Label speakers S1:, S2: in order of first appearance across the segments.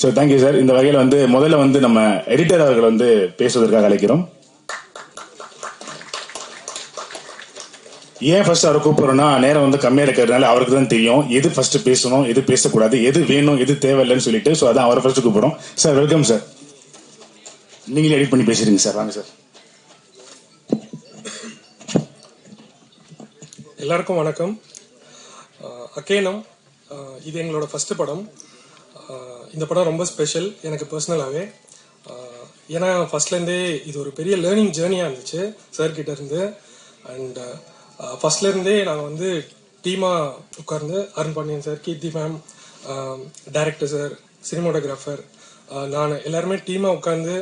S1: So thank you sir. இந்த வகையில் முதல்ல நம்ம எடிட்டர் அவர்கள் பேசுவதற்காக அழைக்கிறோம். ஏன் ஃபர்ஸ்ட் அவரை கூப்பிடுறோம்னா, நேரம் கம்மியா இருக்கிறதுனால அவருக்கு தான் தெரியும் எது ஃபர்ஸ்ட் பேசணும், எது பேசக்கூடாது, எது வேணும், எது தேவையில்லைன்னு சொல்லிட்டு. ஸோ அதான் அவரை ஃபர்ஸ்ட் கூப்பிடுறோம். Sir welcome sir. நீங்களே எடிட் பண்ணி பேசுறீங்க சார். வாங்க சார்.
S2: எல்லாருக்கும் வணக்கம். அக்கேனம் இது எங்களோட ஃபர்ஸ்ட் படம். இந்த படம் ரொம்ப ஸ்பெஷல் எனக்கு பர்சனலாகவே. ஏன்னா ஃபர்ஸ்ட்லேருந்தே இது ஒரு பெரிய லேர்னிங் ஜேர்னியாக இருந்துச்சு சார் கிட்ட இருந்து. அண்ட் ஃபர்ஸ்ட்லேருந்தே நாங்கள் டீமாக உட்கார்ந்து அருண் பாண்டியன் சார், கீர்த்தி மேம், டைரக்டர் சார், சினிமாட்டோகிராஃபர், நான் எல்லாருமே டீமாக உட்காந்து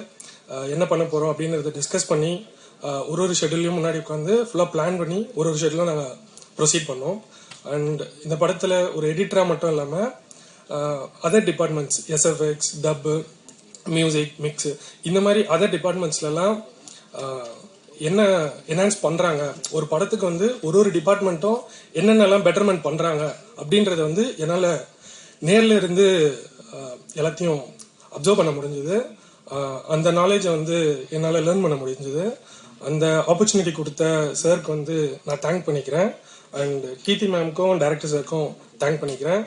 S2: என்ன பண்ண போகிறோம் அப்படின்றத டிஸ்கஸ் பண்ணி ஒரு ஷெட்யூல்லையும் முன்னாடி உட்காந்து ஃபுல்லாக பிளான் பண்ணி ஒரு ஷெட்யூலும் நாங்கள் ப்ரொசீட் பண்ணோம். அண்ட் இந்த படத்தில் ஒரு எடிட்டராக மட்டும் இல்லாமல் அதர் டிபார்ட்மெண்ட்ஸ், எஸ்எஃப்எக்ஸ், டப்பு, மியூசிக், மிக்ஸு, இந்த மாதிரி அதர் டிபார்ட்மெண்ட்ஸ்லாம் என்ன என்ஹான்ஸ் பண்ணுறாங்க, ஒரு படத்துக்கு ஒரு டிபார்ட்மெண்ட்டும் என்னென்னலாம் பெட்டர்மெண்ட் பண்ணுறாங்க அப்படின்றத என்னால் நேரில் இருந்து எல்லாத்தையும் அப்சர்வ் பண்ண முடிஞ்சது. அந்த நாலேஜை என்னால் லேர்ன் பண்ண முடிஞ்சது. அந்த ஆப்பர்ச்சுனிட்டி கொடுத்த சாருக்கு நான் தேங்க் பண்ணிக்கிறேன். அண்ட் கீர்த்தி மேம்க்கும் டைரக்டர் சாருக்கும் தேங்க் பண்ணிக்கிறேன்.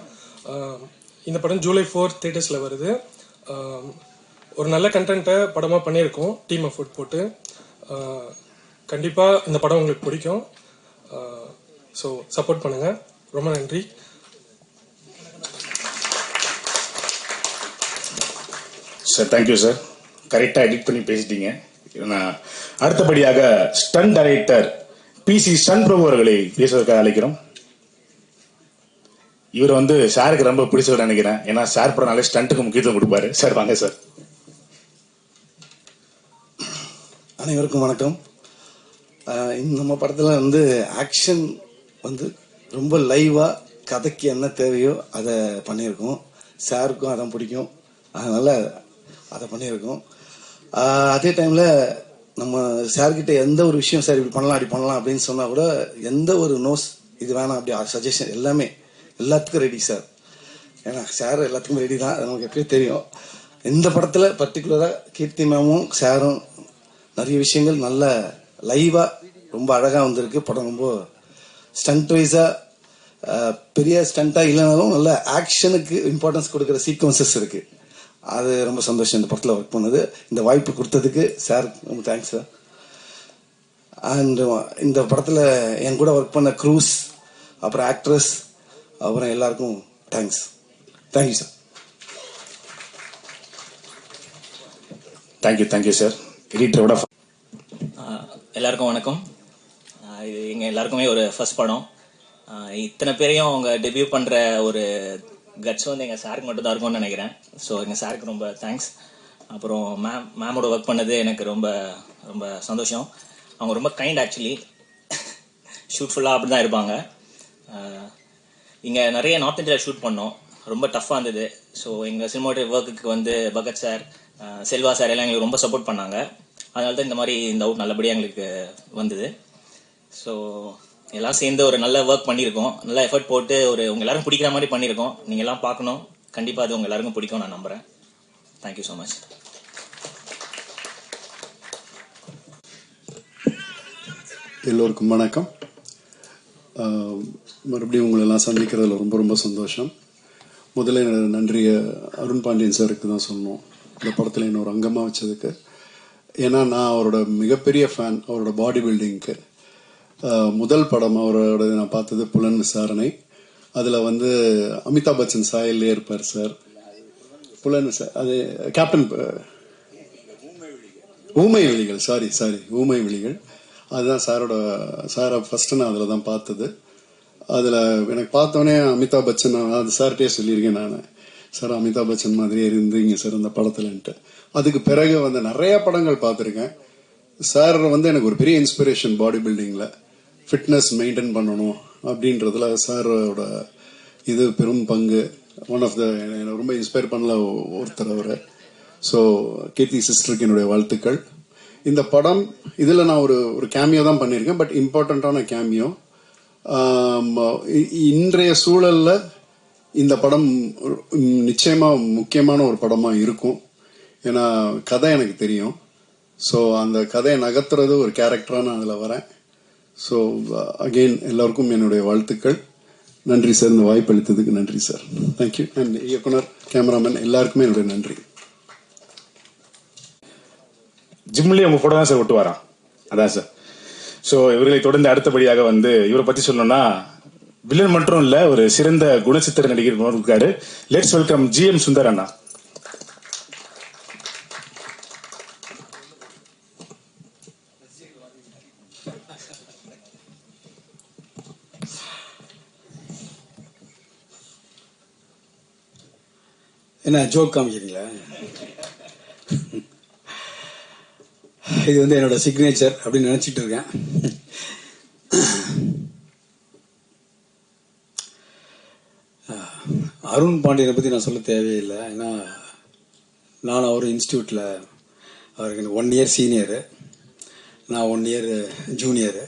S2: இந்த படம் ஜூலை 4 தியேட்டர்ஸில் வருது. ஒரு நல்ல கண்டென்ட்டை படமாக பண்ணியிருக்கோம் டீம் எஃபோர்ட் போட்டு. கண்டிப்பாக இந்த படம் உங்களுக்கு பிடிக்கும். ஸோ சப்போர்ட் பண்ணுங்கள். ரொம்ப நன்றி.
S1: Sir thank you sir. கரெக்டாக எடிட் பண்ணி பேசிட்டீங்க. அடுத்தபடியாக ஸ்டன் டைரக்டர் PC ஸ்டன் பிரபு அவர்களை பேசுவதற்காக அழைக்கிறோம். இவர் சாருக்கு ரொம்ப பிடிச்சவர் நினைக்கிறேன். ஏன்னா சார் படம்னாலே ஸ்டண்ட்டுக்கு முக்கியத்துவம் கொடுப்பாரு. சார் வாங்க சார்.
S3: அனைவருக்கும் வணக்கம். நம்ம படத்தில் ஆக்ஷன் ரொம்ப லைவாக கதைக்கு என்ன தேவையோ அதை பண்ணியிருக்கோம். சாருக்கும் அதான் பிடிக்கும், அதனால் அதை பண்ணியிருக்கோம். அதே டைமில் நம்ம சார்கிட்ட எந்த ஒரு விஷயம் சார் இப்படி பண்ணலாம் அப்படி பண்ணலாம் அப்படின்னு சொன்னால் கூட எந்த ஒரு நோஸ் இது வேணாம் அப்படி சஜஷன் எல்லாமே எல்லாத்துக்கும் ரெடி சார். ஏன்னா சார் எல்லாத்துக்கும் ரெடி தான், அது நமக்கு எப்படியும் தெரியும். இந்த படத்தில் பர்டிகுலராக கீர்த்தி மேமும் சாரும் நிறைய விஷயங்கள் நல்ல லைவாக ரொம்ப அழகாக வந்திருக்கு. படம் ரொம்ப ஸ்டண்ட் வைஸாக பெரிய ஸ்டண்ட்டாக இல்லைனாலும் நல்ல ஆக்ஷனுக்கு இம்பார்ட்டன்ஸ் கொடுக்குற சீக்வன்சஸ் இருக்குது. அது ரொம்ப சந்தோஷம் இந்த படத்தில் ஒர்க் பண்ணது. இந்த வாய்ப்பு கொடுத்ததுக்கு சார் ரொம்ப தேங்க்ஸ் சார். அண்ட் இந்த படத்தில் என் கூட ஒர்க் பண்ண க்ரூஸ், அப்புறம் ஆக்ட்ரஸ், அப்புறம் எல்லாருக்கும் thanks. Thank you sir.
S1: Thank you sir. எடிட்டரோட
S4: எல்லாருக்கும் வணக்கம். இது எங்கள் எல்லாருக்குமே ஒரு ஃபர்ஸ்ட் படம். இத்தனை பேரையும் அவங்க டெபியூ பண்ணுற ஒரு கட்ஸ் எங்கள் சாருக்கு மட்டும் தான் இருக்கும்னு நினைக்கிறேன். ஸோ எங்கள் சாருக்கு ரொம்ப தேங்க்ஸ். அப்புறம் மேமோட ஒர்க் பண்ணது எனக்கு ரொம்ப ரொம்ப சந்தோஷம். அவங்க ரொம்ப கைண்ட். ஆக்சுவலி ஷூட் ஃபுல்லாக அப்படி தான் இருப்பாங்க. இங்கே நிறைய நார்த் இந்தியாவில் ஷூட் பண்ணோம். ரொம்ப டஃப்பாக இருந்தது. ஸோ எங்கள் சினிமாட்டோகிராஃபி ஒர்க்குக்கு பகத் சார், செல்வா சார் எல்லாம் எங்களுக்கு ரொம்ப சப்போர்ட் பண்ணாங்க. அதனால தான் இந்த அவுட் நல்லபடியாக எங்களுக்கு வந்தது. ஸோ எல்லாம் சேர்ந்து ஒரு நல்ல ஒர்க் பண்ணியிருக்கோம். நல்ல எஃபர்ட் போட்டு உங்க எல்லாரும் பிடிக்கிற மாதிரி பண்ணியிருக்கோம். நீங்கள் எல்லாம் பார்க்கணும். கண்டிப்பாக அது உங்கள் எல்லாருக்கும் பிடிக்கும் நான் நம்புகிறேன். Thank you so much.
S5: எல்லோருக்கும் வணக்கம். மறுபடியும் உங்களெல்லாம் சந்திக்கிறதுல ரொம்ப ரொம்ப சந்தோஷம். முதல்ல நன்றியை அருண் பாண்டியன் சாருக்கு தான் சொல்லணும், இந்த படத்தில் இன்னொரு அங்கமாக வச்சதுக்கு. ஏன்னா நான் அவரோட மிகப்பெரிய ஃபேன். அவரோட பாடி பில்டிங்க்கு முதல் படம் அவரோட நான் பார்த்தது புலன் விசாரணை. அதில் அமிதாப் பச்சன் சாயல்லே இருப்பார் சார். புலன் அது கேப்டன் ஊமை விழிகள், சாரி ஊமை விழிகள். அதுதான் சாரை ஃபர்ஸ்ட் நான் அதில் தான் பார்த்தது. அதில் எனக்கு பார்த்தோன்னே அமிதாப் பச்சன், அது சார்கிட்டே சொல்லியிருக்கேன் நான், சார் அமிதாப் பச்சன் மாதிரியே இருந்தீங்க சார் அந்த படத்துலன்ட்டு. அதுக்கு பிறகு நிறைய படங்கள் பார்த்துருக்கேன். சார் எனக்கு ஒரு பெரிய இன்ஸ்பிரேஷன். பாடி பில்டிங்கில் ஃபிட்னஸ் மெயின்டைன் பண்ணணும் அப்படின்றதுல சாரோட இது பெரும் பங்கு. ஒன் ஆஃப் த ரொம்ப இன்ஸ்பயர் பண்ணல ஒருத்தர் அவர். ஸோ கீர்த்தி சிஸ்டருக்கு என்னுடைய வாழ்த்துக்கள். இந்த படம் இதில் நான் ஒரு கேமியோ தான் பண்ணியிருக்கேன், பட் இம்பார்ட்டண்ட்டான கேமியோ. இன்றைய சூழலில் இந்த படம் நிச்சயமா முக்கியமான ஒரு படமா இருக்கும். ஏன்னா கதை எனக்கு தெரியும். ஸோ அந்த கதையை நகர்த்துறது ஒரு கேரக்டரா நான் அதில் வரேன். ஸோ அகெயின் எல்லாருக்கும் என்னுடைய வாழ்த்துக்கள். நன்றி சார், இந்த வாய்ப்பு அளித்ததுக்கு நன்றி சார். தேங்க்யூ. அண்ட் இயக்குனர், கேமராமேன் எல்லாருக்குமே என்னுடைய நன்றி.
S1: ஜிம்லயே உங்க போட்டோ தான் சார் ஒட்டு வரான். அதான் சார். ஸோ இவர்களை தொடர்ந்து அடுத்தபடியாக வந்து இவரை பத்தி சொல்லணும்னா வில்லன் மட்டும் இல்ல, ஒரு சிறந்த குணச்சித்திர நடிகர் இருக்காரு. லெட்ஸ் வெல்கம் GM சுந்தர் அண்ணா.
S6: என்ன ஜோக் காமிக்கிறீங்களா? இது வந்து என்னோட சிக்னேச்சர் அப்படின்னு நினைச்சிட்டு இருக்கேன். அருண் பாண்டியனை பற்றி நான் சொல்ல தேவையில்லை. ஏன்னா நான் அவர் இன்ஸ்டியூட்டில் அவருக்கு 1 இயர் சீனியரு, நான் 1 இயர் ஜூனியரு.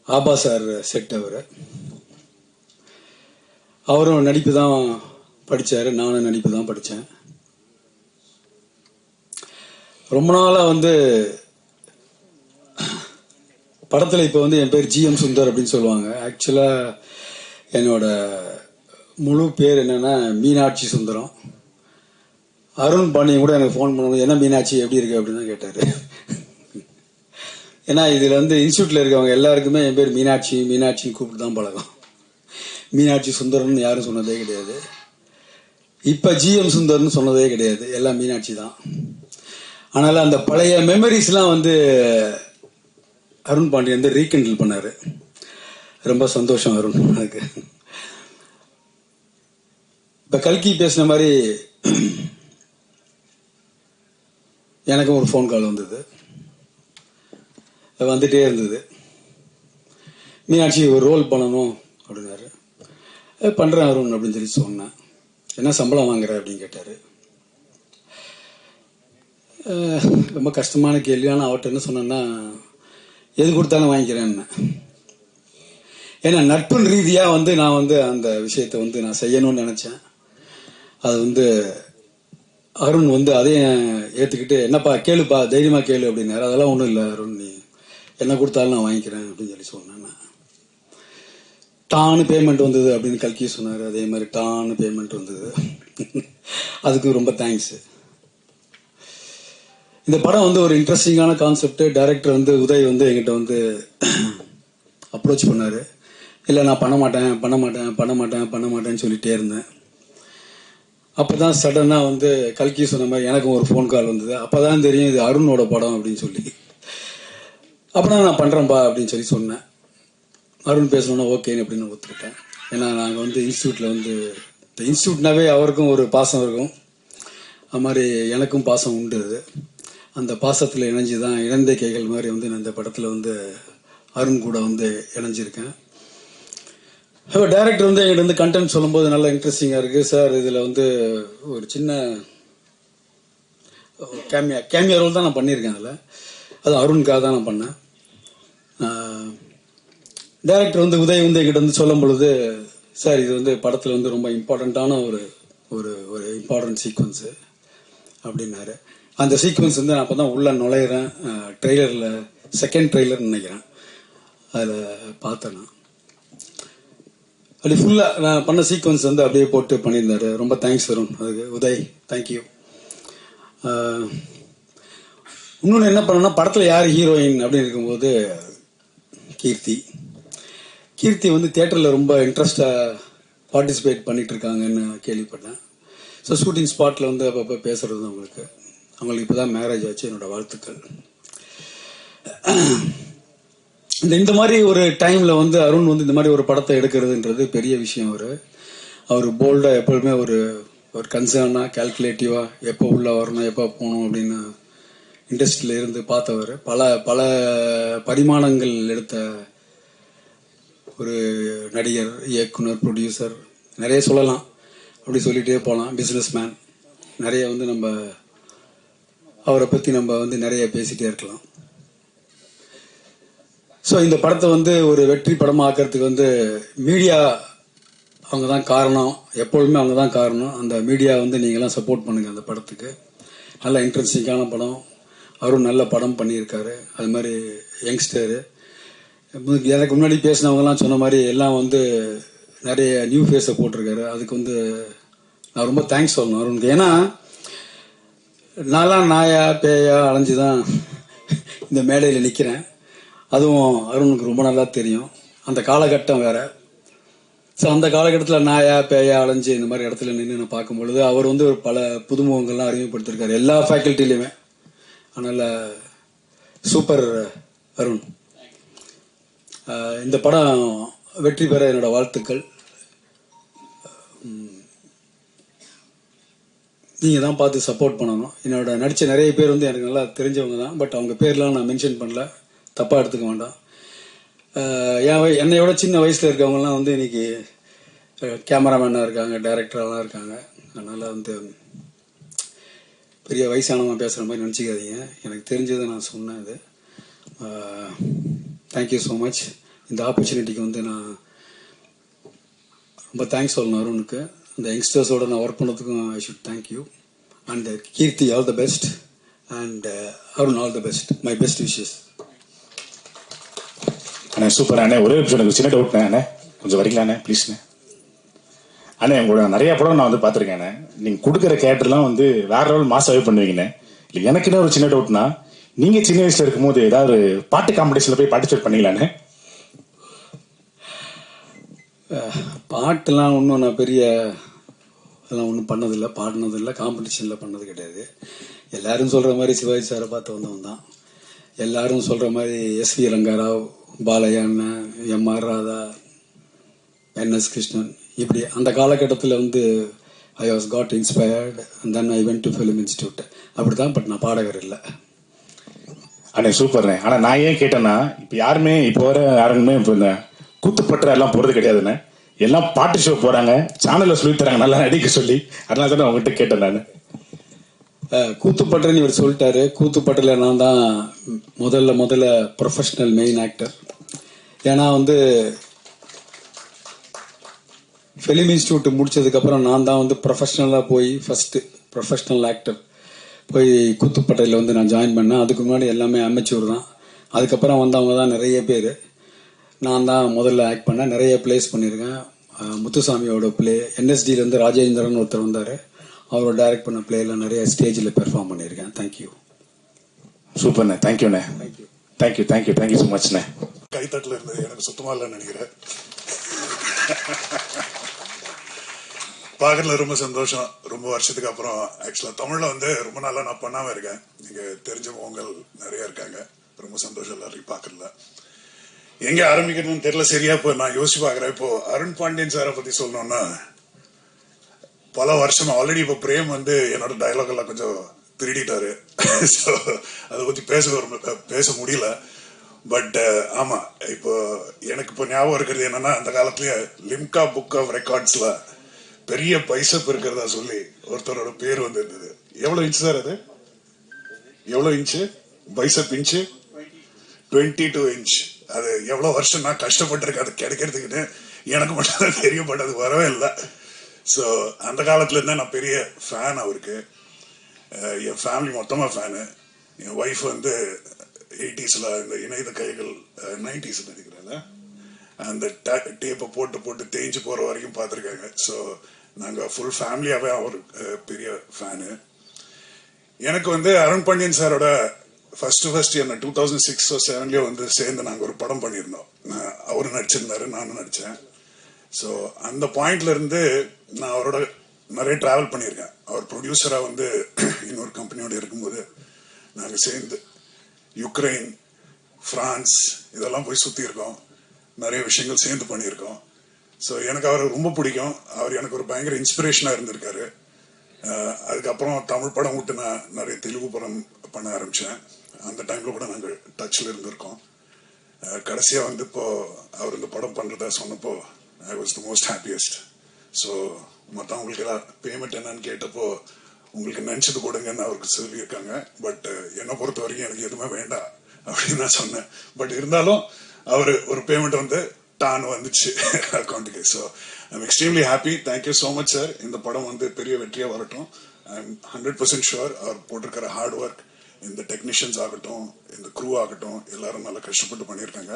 S6: ஆபா சார் செட் அவரும் நடிப்பு தான் படித்தார், நானும் நடிப்பு தான் படித்தேன். ரொம்ப நாளாக வந்து படத்தில் இப்போ வந்து என் பேர் GM சுந்தர் அப்படின்னு சொல்லுவாங்க. ஆக்சுவலாக என்னோட முழு பேர் என்னன்னா மீனாட்சி சுந்தரம். அருண் பாண்டியன் கூட எனக்கு ஃபோன் பண்ணும்போது என்ன மீனாட்சி எப்படி இருக்கு அப்படின்னு தான் கேட்டார். ஏன்னா இதில் வந்து இன்ஸ்டியூட்டில் இருக்கவங்க எல்லாருக்குமே என் பேர் மீனாட்சி மீனாட்சின்னு கூப்பிட்டு தான் பழக்கம். மீனாட்சி சுந்தரம்னு யாரும் சொன்னதே கிடையாது. இப்போ GM சுந்தர்னு சொன்னதே கிடையாது, எல்லாம் மீனாட்சி தான். அதனால் அந்த பழைய மெமரிஸ்லாம் வந்து அருண் பாண்டியன் வந்து ரீகண்டில் பண்ணார். ரொம்ப சந்தோஷம் அருண். அதுக்கு இப்போ கல்கி பேசின மாதிரி எனக்கும் ஒரு ஃபோன் கால் வந்தது, வந்துட்டே இருந்தது. மீனாட்சி ஒரு ரோல் பண்ணணும் அப்படின்னாரு. பண்ணுறேன் அருண் அப்படின்னு சொல்லி சொன்னேன். என்ன சம்பளம் வாங்குற அப்படின்னு கேட்டார். ரொம்ப கஷ்டமான கேள்வி. ஆனால் அவர்கிட்ட என்ன சொன்னேன்னா எது கொடுத்தாலும் வாங்கிக்கிறேன்னு. ஏன்னா நட்பின் ரீதியாக வந்து நான் வந்து அந்த விஷயத்தை வந்து நான் செய்யணும்னு நினச்சேன். அது வந்து அருண் வந்து அதையும் ஏற்றுக்கிட்டு என்னப்பா கேளுப்பா தைரியமாக கேளு அப்படின்னாரு. அதெல்லாம் ஒன்றும் இல்லை அருண், நீ என்ன கொடுத்தாலும் நான் வாங்கிக்கிறேன் அப்படின்னு சொல்லி சொன்னேன். டான்னு பேமெண்ட் வந்தது அப்படின்னு கல்கி சொன்னார். அதே மாதிரி டான்னு பேமெண்ட் வந்தது. அதுக்கு ரொம்ப தேங்க்ஸு. இந்த படம் வந்து ஒரு இன்ட்ரெஸ்டிங்கான கான்செப்ட். டைரக்டர் வந்து உதய் வந்து எங்கிட்ட வந்து அப்ரோச் பண்ணார். இல்லை நான் பண்ண மாட்டேன்னு சொல்லிட்டே இருந்தேன். அப்போ தான் சடனாக வந்து கல்கி சொன்ன மாதிரி எனக்கும் ஒரு ஃபோன் கால் வந்தது. அப்போ தான் தெரியும் இது அருணோட படம் அப்படின்னு சொல்லி. அப்படின்னா நான் பண்ணுறேன்ப்பா அப்படின்னு சொல்லி சொன்னேன். அருண் பேசணுன்னா ஓகேன்னு அப்படின்னு ஒத்துக்கிட்டேன். ஏன்னா நாங்கள் வந்து இன்ஸ்டியூட்டில் வந்து இந்த இன்ஸ்டியூட்னாவே அவருக்கும் ஒரு பாசம் இருக்கும், அது மாதிரி எனக்கும் பாசம் உண்டு. அந்த பாசத்தில் இணைஞ்சு தான் இணைந்த கைகள் மாதிரி வந்து நான் இந்த படத்தில் வந்து அருண் கூட வந்து இணைஞ்சிருக்கேன். இப்போ டைரக்டர் வந்து எங்கிட்ட வந்து கண்டென்ட் சொல்லும்போது நல்லா இன்ட்ரெஸ்டிங்காக இருக்குது சார். இதில் வந்து ஒரு சின்ன கேமியா ரோல் தான் நான் பண்ணியிருக்கேன். அதில் அது அருணுக்காக தான் நான் பண்ணேன். டைரக்டர் வந்து உதய் வந்து எங்கிட்ட வந்து சொல்லும் பொழுது சார் இது வந்து படத்தில் வந்து ரொம்ப இம்பார்ட்டண்ட்டான ஒரு ஒரு ஒரு இம்பார்ட்டன்ட் சீக்வன்ஸு அப்படின்னாரு. அந்த சீக்வன்ஸ் வந்து நான் அப்போ தான் உள்ளே நுழையிறேன். ட்ரெய்லரில் செகண்ட் ட்ரெய்லர்னு நினைக்கிறேன், அதில் பார்த்தேன். நான் அப்படி ஃபுல்லாக நான் பண்ண சீக்வன்ஸ் வந்து அப்படியே போட்டு பண்ணியிருந்தாரு. ரொம்ப தேங்க்ஸ் வரும் அதுக்கு உதய், தேங்க்யூ. இன்னொன்று என்ன பண்ணேன்னா படத்தில் யார் ஹீரோயின் அப்படின்னு இருக்கும்போது கீர்த்தி வந்து தியேட்டரில் ரொம்ப இன்ட்ரெஸ்டாக பார்ட்டிசிபேட் பண்ணிகிட்டு இருக்காங்கன்னு கேள்விப்பட்டேன். ஸோ ஷூட்டிங் ஸ்பாட்டில் வந்து அப்பப்போ பேசுகிறது அவங்களுக்கு இப்போ தான் மேரேஜ் ஆச்சு. என்னோடய வாழ்த்துக்கள். இந்த மாதிரி ஒரு டைமில் வந்து அருண் வந்து இந்த மாதிரி ஒரு படத்தை எடுக்கிறதுன்றது பெரிய விஷயம். அவர் போல்டாக எப்பொழுதுமே ஒரு கன்சர்னாக கால்குலேட்டிவாக எப்போ உள்ளே வரணும் எப்போ போகணும் அப்படின்னு இண்டஸ்ட்ரியில் இருந்து பார்த்தவர். பல பரிமாணங்கள் எடுத்த ஒரு நடிகர், இயக்குனர், ப்ரொடியூசர், நிறைய சொல்லலாம். அப்படி சொல்லிகிட்டே போகலாம். பிஸ்னஸ் மேன், நிறைய வந்து நம்ம அவரை பற்றி நம்ம வந்து நிறைய பேசிகிட்டே இருக்கலாம். ஸோ இந்த படத்தை வந்து ஒரு வெற்றி படமாக ஆக்கிறதுக்கு வந்து மீடியா அவங்க தான் காரணம், எப்பொழுதுமே அவங்க தான் காரணம். அந்த மீடியா வந்து நீங்களாம் சப்போர்ட் பண்ணுங்கள் அந்த படத்துக்கு. நல்ல இன்ட்ரெஸ்டிங்கான படம். அவரும் நல்ல படம் பண்ணியிருக்காரு. அது மாதிரி யங்ஸ்டரு. எனக்கு முன்னாடி பேசினவங்கலாம் சொன்ன மாதிரி எல்லாம் வந்து நிறைய நியூ ஃபேஸை போட்டிருக்காரு. அதுக்கு வந்து நான் ரொம்ப தேங்க்ஸ் சொல்லணும் அருணுக்கு. ஏன்னா நான்லாம் நாயா பேயா அலைஞ்சு தான் இந்த மேடையில் நிற்கிறேன். அதுவும் அருணுக்கு ரொம்ப நல்லா தெரியும். அந்த காலகட்டம் வேற. ஸோ அந்த காலகட்டத்தில் நாயா பேயா அலைஞ்சு இந்த மாதிரி இடத்துல நின்று நான் பார்க்கும்பொழுது அவர் வந்து ஒரு பல புதுமுகங்கள்லாம் அறிமுகப்படுத்திருக்காரு எல்லா ஃபேக்கல்ட்டிலையுமே. அதனால் சூப்பர் அருண். இந்த படம் வெற்றி பெற என்னோட வாழ்த்துக்கள். நீங்கள் தான் பார்த்து சப்போர்ட் பண்ணணும். என்னோட நடித்த நிறைய பேர் வந்து எனக்கு நல்லா தெரிஞ்சவங்க தான். பட் அவங்க பேர்லாம் நான் மென்ஷன் பண்ணல, தப்பாக எடுத்துக்க வேண்டாம். என்னையோட சின்ன வயசில் இருக்கவங்கலாம் வந்து இன்னைக்கு கேமராமேனாக இருக்காங்க, டைரக்டரெலாம் இருக்காங்க. அதனால் வந்து பெரிய வயசானவங்க பேசுகிற மாதிரி நினச்சிக்காதீங்க. எனக்கு தெரிஞ்சதை நான் சொன்னேன். இது தேங்க்யூ ஸோ மச். இந்த ஆப்பர்ச்சுனிட்டிக்கு வந்து நான் ரொம்ப தேங்க்ஸ் சொல்லணும் அருணுக்கு. இந்த யங்ஸ்டர்ஸோட நான் ஒர்க் பண்ணதுக்கும் I should thank you. And Keerthi all the best and Arun all the best. My best wishes.
S1: அண்ணே சூப்பர் அண்ணே. ஒரே நிமிஷம் எனக்கு சின்ன டவுட்ண்ணே. அண்ணே கொஞ்சம் வரீங்களாண்ணே ப்ளீஸ்ண்ணே. அண்ணே உங்களோட நிறைய படம் நான் வந்து பார்த்துருக்கேண்ணே. நீங்கள் கொடுக்குற கேரக்டர்லாம் வந்து வேற லெவல் மாசாவே பண்ணுவீங்கண்ணே. இல்லை எனக்கு என்ன ஒரு சின்ன டவுட்னா, நீங்கள் சின்ன வயசில் இருக்கும்போது ஏதாவது பாட்டு காம்படிஷனில் போய் பார்ட்டிசிபேட் பண்ணீங்களாண்ணே?
S6: பாட்டுலாம் ஒன்றும் நான் பெரிய அதெல்லாம் ஒன்றும் பண்ணதில்லை, பாடினதில்லை, காம்படிஷனில் பண்ணது கிடையாது. எல்லாரும் சொல்கிற மாதிரி சிவாஜி சாரை பார்த்து வந்தவன் தான். எல்லாரும் சொல்கிற மாதிரி எஸ்வி ரங்கராவ், பாலையா அண்ணன், எம்ஆர் ராதா, என்எஸ் கிருஷ்ணன், இப்படி அந்த காலகட்டத்தில் வந்து I was got inspired and then I went to film institute. அப்படி தான். பட் நான் பாடகர் இல்லை.
S1: அண்ணே சூப்பர்ண்ணே. ஆனால் நான் ஏன் கேட்டேன்னா, இப்போ யாருமே இப்போ வர யாருமே இப்போ இந்த கூத்துப்பற்ற எல்லாம் போகிறது கிடையாதுண்ணே. எல்லாம் பாட்டு ஷோ போகிறாங்க, சேனலில் சொல்லி தராங்க நல்லா நடிக்க சொல்லி. அதனால தான் அவங்ககிட்ட கேட்டேன் நான்.
S6: கூத்துப்பட்டுன்னு இவர் சொல்லிட்டாரு. கூத்துப்பட்டில் நான் தான் முதல்ல ப்ரொஃபஷ்னல் மெயின் ஆக்டர். ஏன்னா வந்து ஃபிலிம் இன்ஸ்டியூட் முடிச்சதுக்கப்புறம் நான் தான் வந்து ப்ரொஃபஷ்னலாக போய் ஃபஸ்ட்டு ப்ரொஃபஷ்னல் ஆக்டர் போய் கூத்துப்பட்டையில் வந்து நான் ஜாயின் பண்ணேன். அதுக்கு முன்னாடி எல்லாமே அமெச்சூர் தான். அதுக்கப்புறம் வந்தவங்க தான் நிறைய பேர். நான் தான் முதல்ல ஆக்ட் பண்ணேன். நிறைய பிளேஸ் பண்ணியிருக்கேன். முத்துசாமியோட பிளே, என்எஸ்டியிலேருந்து ராஜேந்திரன் ஒருத்தர் வந்தார், அவரோட டைரக்ட் பண்ண பிளேயில் நிறைய ஸ்டேஜில் பெர்ஃபார்ம் பண்ணியிருக்கேன். தேங்க்யூ.
S1: சூப்பர்ண்ணே. தேங்க்யூண்ணே. Thank you so மச்ண்ணே.
S7: கைத்தட்டில் இருந்தது எனக்கு சுத்தமாக இல்லைன்னு நினைக்கிறேன். பார்க்கறதுல ரொம்ப சந்தோஷம். ரொம்ப வருஷத்துக்கு அப்புறம் ஆக்சுவலாக தமிழில் வந்து ரொம்ப நாளாக நான் பண்ணாமல் இருக்கேன். நீங்கள் தெரிஞ்சவங்க நிறைய இருக்காங்க. ரொம்ப சந்தோஷம் எல்லாரையும் பார்க்கறதுல. எங்கே ஆரம்பிக்கிறதுன்னு தெரியல சரியா. இப்போ நான் யோசிச்சு பார்க்குறேன். இப்போ அருண் பாண்டியன் சாரை பற்றி சொல்லணும்னா, பல வருஷம் ஆல்ரெடி இப்போ பிரேம் வந்து என்னோட டயலாக் எல்லாம் கொஞ்சம் திருடிட்டாரு. ஸோ அதை பற்றி பேச முடியல. பட் ஆமா, இப்போ எனக்கு இப்போ ஞாபகம் இருக்கிறது என்னன்னா, அந்த காலத்துலயே லிம்கா புக் ஆஃப் ரெக்கார்ட்ஸ்ல பெரிய பைசப் இருக்கிறதா சொல்லி ஒருத்தரோட பேர் வந்து இருந்தது. எவ்வளவு இன்ச்சு சார் அது? எவ்வளவு இன்ச்சு பைசப்? Inch 22 inch. அது எவ்வளவு வருஷம் நான் கஷ்டப்பட்டிருக்கேன் அது கிடைக்கிறதுக்குன்னு. எனக்கு மட்டும் தான் தெரியப்பட்டது, வரவே இல்லை. ஸோ அந்த காலத்துல இருந்தா நான் பெரிய ஃபேன் அவருக்கு. என் ஃபேமிலி மொத்தமா ஃபேனு. என் ஒய்ஃப் வந்து 80s இந்த இணைந்த கைகள் 90s நினைக்கிறேன், அந்த டேப்பை போட்டு தேஞ்சு போற வரைக்கும் பார்த்துருக்காங்க. ஸோ நாங்கள் ஃபுல் ஃபேமிலியாவே அவர் பெரிய ஃபேனு. எனக்கு வந்து அருண் பாண்டியன் சாரோட ஃபர்ஸ்ட் என்ன 2006-07 வந்து சேர்ந்து நாங்கள் ஒரு படம் பண்ணியிருந்தோம். அவரும் நடிச்சிருந்தாரு, நானும் நடித்தேன். ஸோ அந்த பாயிண்ட்ல இருந்து நான் அவரோட நிறைய டிராவல் பண்ணியிருக்கேன். அவர் ப்ரொடியூசராக வந்து இன்னொரு கம்பெனியோட இருக்கும்போது நாங்கள் சேர்ந்து யுக்ரைன், பிரான்ஸ் இதெல்லாம் போய் சுற்றி இருக்கோம். நிறைய விஷயங்கள் சேர்ந்து பண்ணியிருக்கோம். ஸோ எனக்கு அவர் ரொம்ப பிடிக்கும். அவர் எனக்கு ஒரு பயங்கர இன்ஸ்பிரேஷனாக இருந்திருக்காரு. அதுக்கப்புறம் தமிழ் படம் விட்டு நான் நிறைய தெலுங்கு படம் பண்ண ஆரம்பித்தேன். அந்த டைமில் கூட நாங்கள் டச்சில் இருந்திருக்கோம். கடைசியாக வந்து இப்போ அவர் இந்த படம் பண்ணுறதா சொன்னப்போ I was the most happiest. So மற்றவங்களுக்கு எல்லாம் பேமெண்ட் என்னன்னு கேட்டப்போ உங்களுக்கு நினச்சது கொடுங்கன்னு அவருக்கு சொல்லியிருக்காங்க. பட் என்னை பொறுத்த வரைக்கும் எனக்கு எதுவுமே வேண்டாம் அப்படின்னு நான் சொன்னேன். பட் இருந்தாலும் அவர் ஒரு பேமெண்ட் வந்து டான்னு வந்துச்சு அக்கௌண்ட்டுக்கு. So I'm extremely happy. Thank you so much sir. இந்த படம் வந்து பெரிய வெற்றியாக வரட்டும். ஐம் 100% ஷுர் அவர் போட்டிருக்கிற ஹார்ட் ஒர்க், இந்த டெக்னீஷியன்ஸ் ஆகட்டும், இந்த க்ரூ ஆகட்டும், எல்லாரும் நல்லா கஷ்டப்பட்டு பண்ணியிருக்காங்க.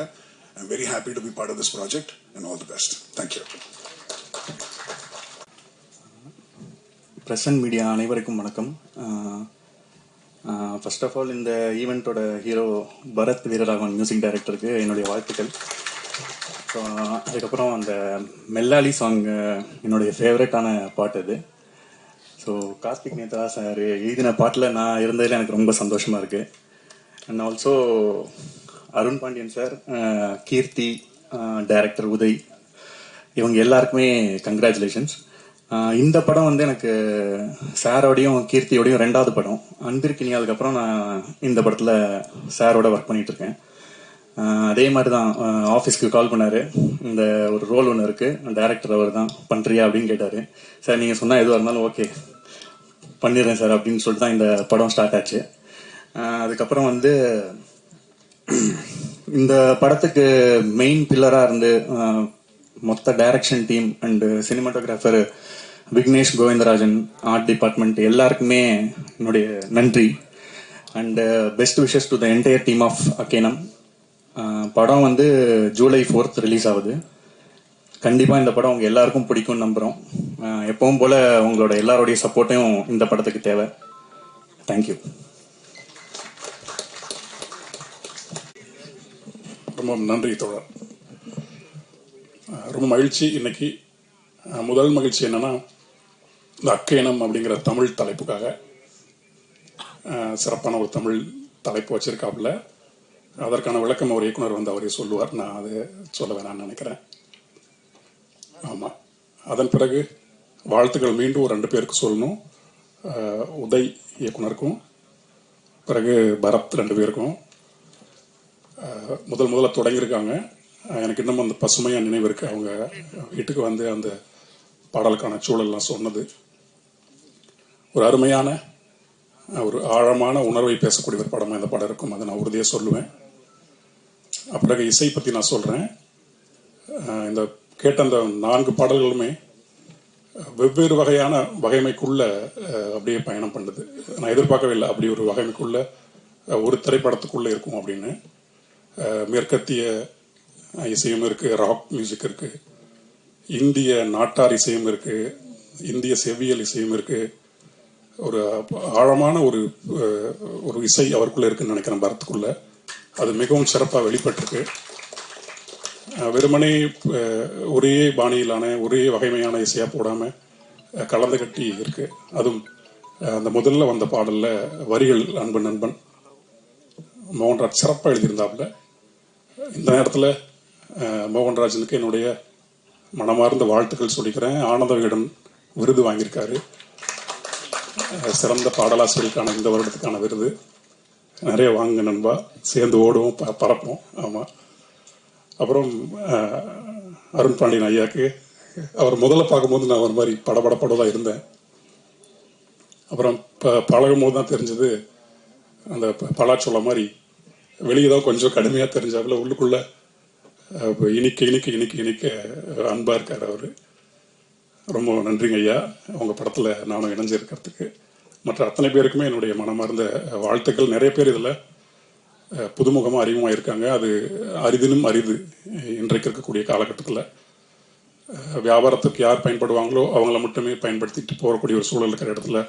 S7: I'm very happy to be part of this project and all the best. Thank you.
S8: Press and media அனைவருக்கும் வணக்கம். ஃபர்ஸ்ட் ஆஃப் ஆல் இந்த ஈவெண்ட்டோட ஹீரோ பரத் வீரராகவன் மியூசிக் டைரக்டருக்கு என்னுடைய வாழ்த்துக்கள். ஸோ அதுக்கப்புறம் அந்த மெல்லாலி சாங் என்னுடைய ஃபேவரட்டான பாட்டு அது. ஸோ கார்த்திக் நேதா சார் எழுதின பாட்டில் நான் இருந்ததில் எனக்கு ரொம்ப சந்தோஷமாக இருக்குது. And also Arun Pandian sir, Keerthi, director Uday, இவங்க எல்லாருக்குமே கங்க்ராச்சுலேஷன்ஸ். இந்த படம் வந்து எனக்கு சாரோடையும் கீர்த்தியோடையும் 2வது படம். அன்பிற்கினி அதுக்கப்புறம் நான் இந்த படத்தில் சாரோட ஒர்க் பண்ணிகிட்ருக்கேன். அதே மாதிரி தான் ஆஃபீஸ்க்கு கால் பண்ணார். இந்த ஒரு ரோல் ஒன்று இருக்குது, டைரக்டர் அவர் தான், பண்ணுறியா அப்படின்னு கேட்டார். சார் நீங்கள் சொன்னால் எதுவாக இருந்தாலும் ஓகே பண்ணிடுறேன் சார் அப்படின்னு சொல்லிட்டு தான் இந்த படம் ஸ்டார்ட் ஆச்சு. அதுக்கப்புறம் வந்து இந்த படத்துக்கு மெயின் பில்லராக இருந்து மொத்த direction team and cinematographer Vignesh Govindarajan, art department எல்லாருக்குமே என்னுடைய நன்றி. And best wishes to the entire team of Akkenam. படம் வந்து ஜூலை 4th ரிலீஸ் ஆகுது. கண்டிப்பாக இந்த படம் உங்கள் எல்லாருக்கும் பிடிக்கும்னு நம்புகிறோம். எப்பவும் போல் உங்களோட எல்லாருடைய சப்போர்ட்டையும் இந்த படத்துக்கு தேவை. தேங்க்யூ.
S9: ரொம்ப நன்றி தோழர். ரொம்ப மகிழ்ச்சி. இன்னைக்கு முதல் மகிழ்ச்சி என்னன்னா, இந்த அக்கேனம் அப்படிங்கிற தமிழ் தலைப்புக்காக சிறப்பான ஒரு தமிழ் தலைப்பு வச்சிருக்காப்புல. அதற்கான விளக்கம் ஒரு இயக்குனர் வந்து அவரே சொல்லுவார், நான் அதை சொல்ல வேணாம்னு நினைக்கிறேன். ஆமாம், அதன் பிறகு வாழ்த்துக்கள் மீண்டும் ஒரு 2 பேருக்கு சொல்லணும். உதய் இயக்குனருக்கும், பிறகு பரத் 2 பேருக்கும். முதல்ல தொடங்கியிருக்காங்க. எனக்கு இன்னும் அந்த பசுமையாக நினைவு இருக்கு. அவங்க வீட்டுக்கு வந்து அந்த பாடலுக்கான சூழல்லாம் சொன்னது ஒரு அருமையான, ஒரு ஆழமான உணர்வை பேசக்கூடிய ஒரு படமாக இந்த படம் இருக்கும். அதை நான் உறுதியாக சொல்லுவேன். பிறகு இசை பற்றி நான் சொல்கிறேன். இந்த கேட்ட அந்த 4 பாடல்களுமே வெவ்வேறு வகையான வகைமைக்குள்ள அப்படியே பயணம் பண்ணுது. நான் எதிர்பார்க்கவே இல்லை அப்படி ஒரு வகைமைக்குள்ள ஒரு திரைப்படத்துக்குள்ளே இருக்கும் அப்படின்னு. மேற்கத்திய இசையும் இருக்குது, ராக் மியூசிக் இருக்குது, இந்திய நாட்டார் இசையும் இருக்குது, இந்திய செவ்வியல் இசையும் இருக்குது. ஒரு ஆழமான ஒரு இசை அவருக்குள்ளே இருக்குன்னு நினைக்கிறேன் பரத்துக்குள்ள. அது மிகவும் சிறப்பாக வெளிப்பட்டிருக்கு. வெறுமனே ஒரே பாணியிலான ஒரே வகைமையான இசையாக போடாமல் கலந்து கட்டி இருக்கு. அதுவும் அந்த முதல்ல வந்த பாடலில் வரிகள் அன்பன் நண்பன் மோகன்ராஜ் சிறப்பாக எழுதியிருந்தாப்புல. இந்த நேரத்தில் மோகன்ராஜனுக்கு என்னுடைய மனமார்ந்த வாழ்த்துக்கள் சொல்லிக்கிறேன். ஆனந்த விகடன் விருது வாங்கியிருக்காரு, சிறந்த பாடலாசிரியருக்கான இந்த வருடத்துக்கான விருது. நிறைய வாங்க நண்பா, சேர்ந்து ஓடுவோம், பறப்போம். ஆமாம். அப்புறம் அருண் பாண்டியன் ஐயாக்கு அவர் முதல்ல பார்க்கும்போது நான் ஒரு மாதிரி படபடப்படதான் இருந்தேன். அப்புறம் பழகும் போது தான் தெரிஞ்சது, அந்த பலாச்சோளம் மாதிரி வெளியே தான் கொஞ்சம் கடுமையாக தெரிஞ்சாப்புல, உள்ளுக்குள்ள இனிக்க இனிக்க இனிக்க இனிக்க அன்பா இருக்கார் அவர். ரொம்ப நன்றிங்க ஐயா, உங்கள் படத்தில் நானும் இணைஞ்சிருக்கிறதுக்கு. மற்ற அத்தனை பேருக்குமே என்னுடைய மனமார்ந்த வாழ்த்துக்கள். நிறைய பேர் இதில் புதுமுகமாக அறிமுகமாக இருக்காங்க. அது அரிதினும் அரிது இன்றைக்கு இருக்கக்கூடிய காலகட்டத்தில். வியாபாரத்துக்கு யார் பயன்படுவாங்களோ அவங்கள மட்டுமே பயன்படுத்திட்டு போகக்கூடிய ஒரு சூழல் இருக்கிற இடத்துல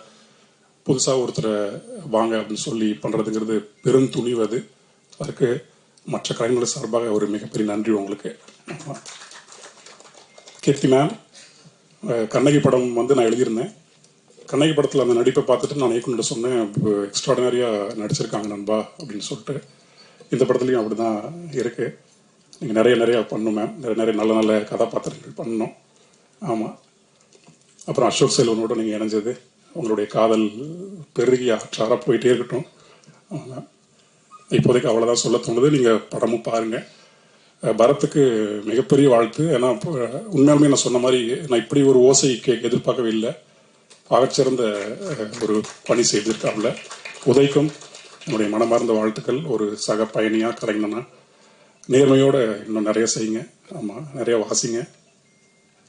S9: புதுசாக ஒருத்தரை வாங்க அப்படின்னு சொல்லி பண்ணுறதுங்கிறது பெரும் துணிவு. அதுக்கு மற்ற கலைஞர்கள் சார்பாக ஒரு மிகப்பெரிய நன்றி உங்களுக்கு. கீர்த்தி மேம், கண்ணகி படம் வந்து நான் எழுதியிருந்தேன். கண்ணகி படத்தில் அந்த நடிப்பை பார்த்துட்டு நான் இயக்குனர் சொன்னேன், எக்ஸ்ட்ராடனரியாக நடிச்சிருக்காங்க நண்பா அப்படின்னு சொல்லிட்டு. இந்த படத்துலையும் அப்படி தான் இருக்குது. நீங்கள் நிறைய பண்ணணும் மேம், நிறைய நல்ல நல்ல கதாபாத்திரங்கள் பண்ணணும். ஆமாம். அப்புறம் அசோக் செல்வனோட நீங்கள் இணைஞ்சது, உங்களுடைய காதல் பெருகி ஆற்றார போயிட்டே இருக்கட்டும். ஆமாம். இப்போதைக்கு அவ்வளோதான் சொல்ல தோணுது. நீங்கள் படமும் பாருங்கள். பரத்துக்கு மிகப்பெரிய வாழ்த்து. ஏன்னா உண்மையாலுமே நான் சொன்ன மாதிரி நான் இப்படி ஒரு ஓசை எதிர்பார்க்கவே இல்லை. ஆகச்சிறந்த ஒரு பணி செய்திருக்காப்புல. உதய்க்கும் என்னுடைய மனமார்ந்த வாழ்த்துக்கள். ஒரு சக பயணியாக கலைஞனா நேர்மையோடு இன்னும் நிறைய செய்யுங்க. ஆமாம், நிறைய வாசிங்க.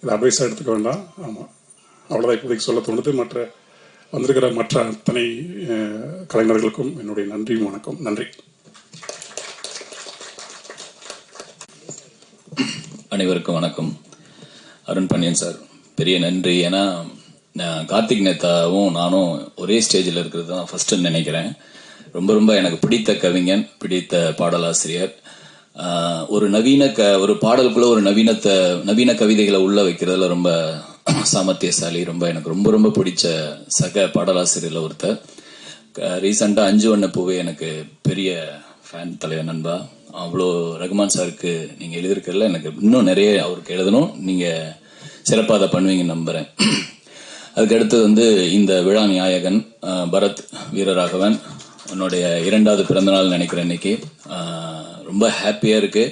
S9: இது அட்வைஸாக எடுத்துக்க வேண்டாம். ஆமாம், அவ்வளோதான் இப்போதைக்கு சொல்ல தோணுது. மற்ற வந்திருக்கிற மற்ற அத்தனை கலைஞர்களுக்கும் என்னுடைய நன்றி, வணக்கம். நன்றி.
S10: அனைவருக்கும் வணக்கம். அருண் பாண்டியன் சார், பெரிய நன்றி. ஏன்னா கார்த்திக் நேதாவும் நானும் ஒரே ஸ்டேஜில் இருக்கிறது தான் ஃபர்ஸ்ட் நினைக்கிறேன். ரொம்ப ரொம்ப எனக்கு பிடித்த கவிஞன், பிடித்த பாடலாசிரியர். ஒரு ஒரு பாடலுக்குள்ள ஒரு நவீன கவிதைகளை உள்ள வைக்கிறதுல ரொம்ப சாமர்த்தியசாலி. எனக்கு ரொம்ப ரொம்ப பிடிச்ச சக பாடலாசிரியர்ல ஒருத்தர். ரீசெண்டா 5 வண்ண பூவே எனக்கு பெரிய ஃபேன், தலைவர் நண்பா. அவ்வளோ ரகுமான் சாருக்கு நீங்க எழுதியிருக்கிறதுல எனக்கு இன்னும் நிறைய அவருக்கு எழுதணும். நீங்க சிறப்பாக அதை பண்ணுவீங்கன்னு நம்புறேன். அதுக்கு அடுத்தது இந்த விழா நாயகன் பரத் வீரராகவன், உன்னுடைய 2வது பிறந்தநாள் நினைக்கிறேன் இன்னைக்கு. ரொம்ப ஹாப்பியா இருக்கு.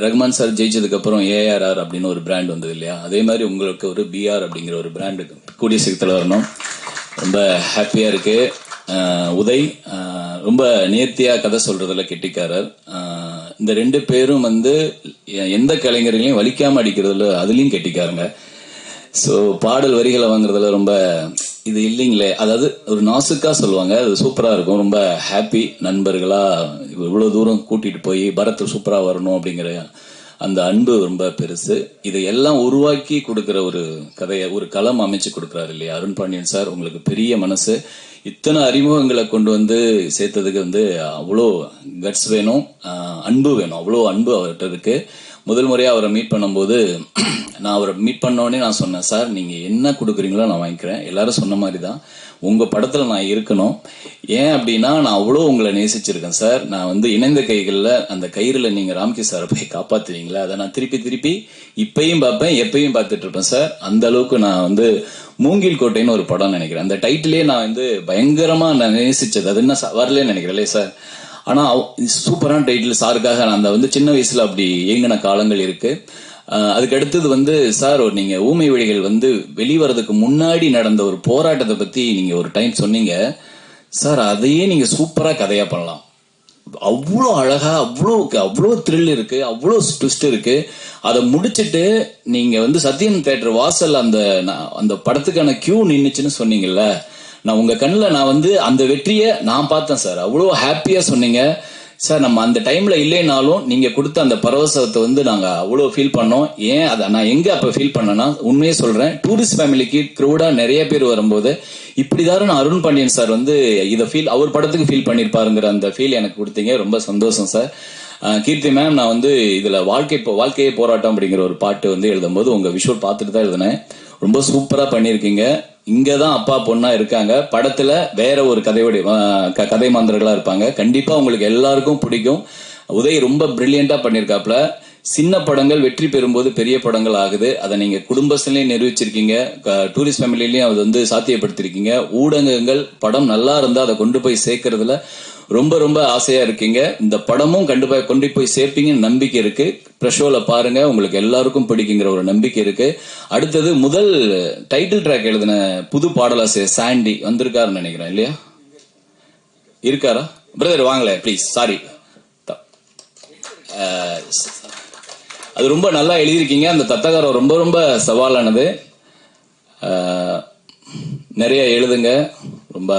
S10: ரகுமான் சார் ஜெயிச்சதுக்கு அப்புறம் ஏஆர்ஆர் அப்படின்னு ஒரு பிராண்ட் வந்தது இல்லையா, அதே மாதிரி உங்களுக்கு ஒரு பிஆர் அப்படிங்கிற ஒரு பிராண்டு கூடிய சீக்கிரத்தில் வரணும். ரொம்ப ஹாப்பியா இருக்கு. உதய் ரொம்ப நேர்த்தியா கதை சொல்றதுல கெட்டிக்காரர். இந்த 2 பேரும் எந்த கலைஞர்களையும் வலிக்காம அடிக்கிறதுல அதுலயும் கெட்டிக்காருங்க. ஸோ பாடல் வரிகளை வாங்குறதுல ரொம்ப இது இல்லைங்களே, அதாவது ஒரு நாசுக்கா சொல்லுவாங்க, அது சூப்பரா இருக்கும். ரொம்ப ஹாப்பி. நண்பர்களா இவ்வளவு தூரம் கூட்டிட்டு போய் பரத் சூப்பரா வரணும் அப்படிங்கிற அந்த அன்பு ரொம்ப பெருசு. இதையெல்லாம் உருவாக்கி கொடுக்கிற ஒரு கதையை, ஒரு களம் அமைச்சு கொடுக்குறாரு இல்லையா அருண் பாண்டியன் சார். உங்களுக்கு பெரிய மனசு. இத்தனை அறிமுகங்களை கொண்டு சேர்த்ததுக்கு அவ்வளோ கட்ஸ் வேணும், அன்பு வேணும். அவ்வளோ அன்பு அவர்கிட்ட இருக்கு. முதல் முறையா அவரை மீட் பண்ணும்போது நான் அவரை மீட் பண்ணோடனே நான் சொன்னேன், சார் நீங்க என்ன கொடுக்குறீங்களோ நான் வாங்கிக்கிறேன். எல்லாரும் சொன்ன மாதிரி தான், உங்க படத்துல நான் இருக்கணும். ஏன் அப்படின்னா நான் அவ்வளோ உங்களை நேசிச்சிருக்கேன் சார். நான் இணைந்த கைகள்ல அந்த கயிறுல நீங்க ராம்கி சாரை போய் காப்பாத்துவீங்களா, அதை நான் திருப்பி இப்பயும் பார்ப்பேன், எப்பயும் பார்த்துட்டு இருப்பேன் சார். அந்த அளவுக்கு நான் மூங்கில் கோட்டைன்னு ஒரு படம் நினைக்கிறேன், அந்த டைட்டிலே நான் பயங்கரமா நான் நேசிச்சது. அது என்ன வரலன்னு நினைக்கிறேன் சார். ஆனா சூப்பரான டைட்டில் சாருக்காக நான் அந்த சின்ன வயசுல அப்படி இயங்கின காலங்கள் இருக்கு. அதுக்கு அடுத்தது சார் நீங்க ஊமை விழிகள் வெளிவரதுக்கு முன்னாடி நடந்த ஒரு போராட்டத்தை பத்தி நீங்க ஒரு டைம் சொன்னீங்க சார். அதையே நீங்க சூப்பரா கதையா பண்ணலாம். அவ்வளோ அழகா, அவ்வளோ த்ரில் இருக்கு, அவ்வளோ ட்விஸ்ட் இருக்கு. அதை முடிச்சிட்டு நீங்க சத்யம் தியேட்டர் வாசல் அந்த படத்துக்கான கியூ நின்னுச்சுன்னு சொன்னீங்கல்ல, நான் உங்க கண்ணுல நான் அந்த வெற்றியை நான் பார்த்தேன் சார். அவ்வளோ ஹாப்பியா சொன்னீங்க சார். நம்ம அந்த டைம்ல இல்லைனாலும் நீங்க கொடுத்த அந்த பரவசத்தை நாங்க அவ்வளோ ஃபீல் பண்ணோம். ஏன் அதை நான் எங்க அப்ப ஃபீல் பண்ணேன்னா, உண்மையே சொல்றேன், டூரிஸ்ட் ஃபேமிலிக்கு க்ரௌடா நிறைய பேர் வரும்போது இப்படிதான் நான் அருண் பாண்டியன் சார் இதை ஃபீல், அவர் படத்துக்கு ஃபீல் பண்ணிருப்பாருங்கிற அந்த ஃபீல் எனக்கு கொடுத்தீங்க. ரொம்ப சந்தோஷம் சார். கீர்த்தி மேம், நான் இதுல வாழ்க்கையே போராட்டம் அப்படிங்கிற ஒரு பாட்டு எழுதும் போது உங்க விஷுவல் பார்த்துட்டு தான் எழுதினேன். ரொம்ப சூப்பரா பண்ணிருக்கீங்க. இங்கதான் அப்பா பொண்ணா இருக்காங்க, படத்துல வேற ஒரு கதை மாந்தர்களா இருப்பாங்க. கண்டிப்பா உங்களுக்கு எல்லாருக்கும் பிடிக்கும். உதய் ரொம்ப பிரில்லியண்டா பண்ணிருக்காப்ல. சின்ன படங்கள் வெற்றி பெறும்போது பெரிய படங்கள் ஆகுது. அதை நீங்க குடும்பத்திலையும் நிரூபிச்சிருக்கீங்க, டூரிஸ்ட் ஃபேமிலிலையும் அது சாத்தியப்படுத்திருக்கீங்க. ஊடகங்கள் படம் நல்லா இருந்தா அதை கொண்டு போய் சேர்க்கறதுல ரொம்ப ரொம்ப ஆசையா இருக்கீங்க. இந்த படமும் கொண்டு போய் சேர்ப்பீங்கன்னு நம்பிக்கை இருக்கு. ப்ரெஷோல பாருங்க, உங்களுக்கு எல்லாருக்கும் பிடிக்குங்கிற ஒரு நம்பிக்கை இருக்கு. அடுத்தது முதல் டைட்டில் ட்ராக் எழுதின புது பாடலாசிரியர் சாண்டி வந்திருக்காருன்னு நினைக்கிறேன் இல்லையா? இருக்காரா பிரதர்? வாங்கல ப்ளீஸ், சாரி. அது ரொம்ப நல்லா எழுதியிருக்கீங்க. அந்த தத்தகாரம் ரொம்ப ரொம்ப சவாலானது. நிறைய எழுதுங்க. ரொம்ப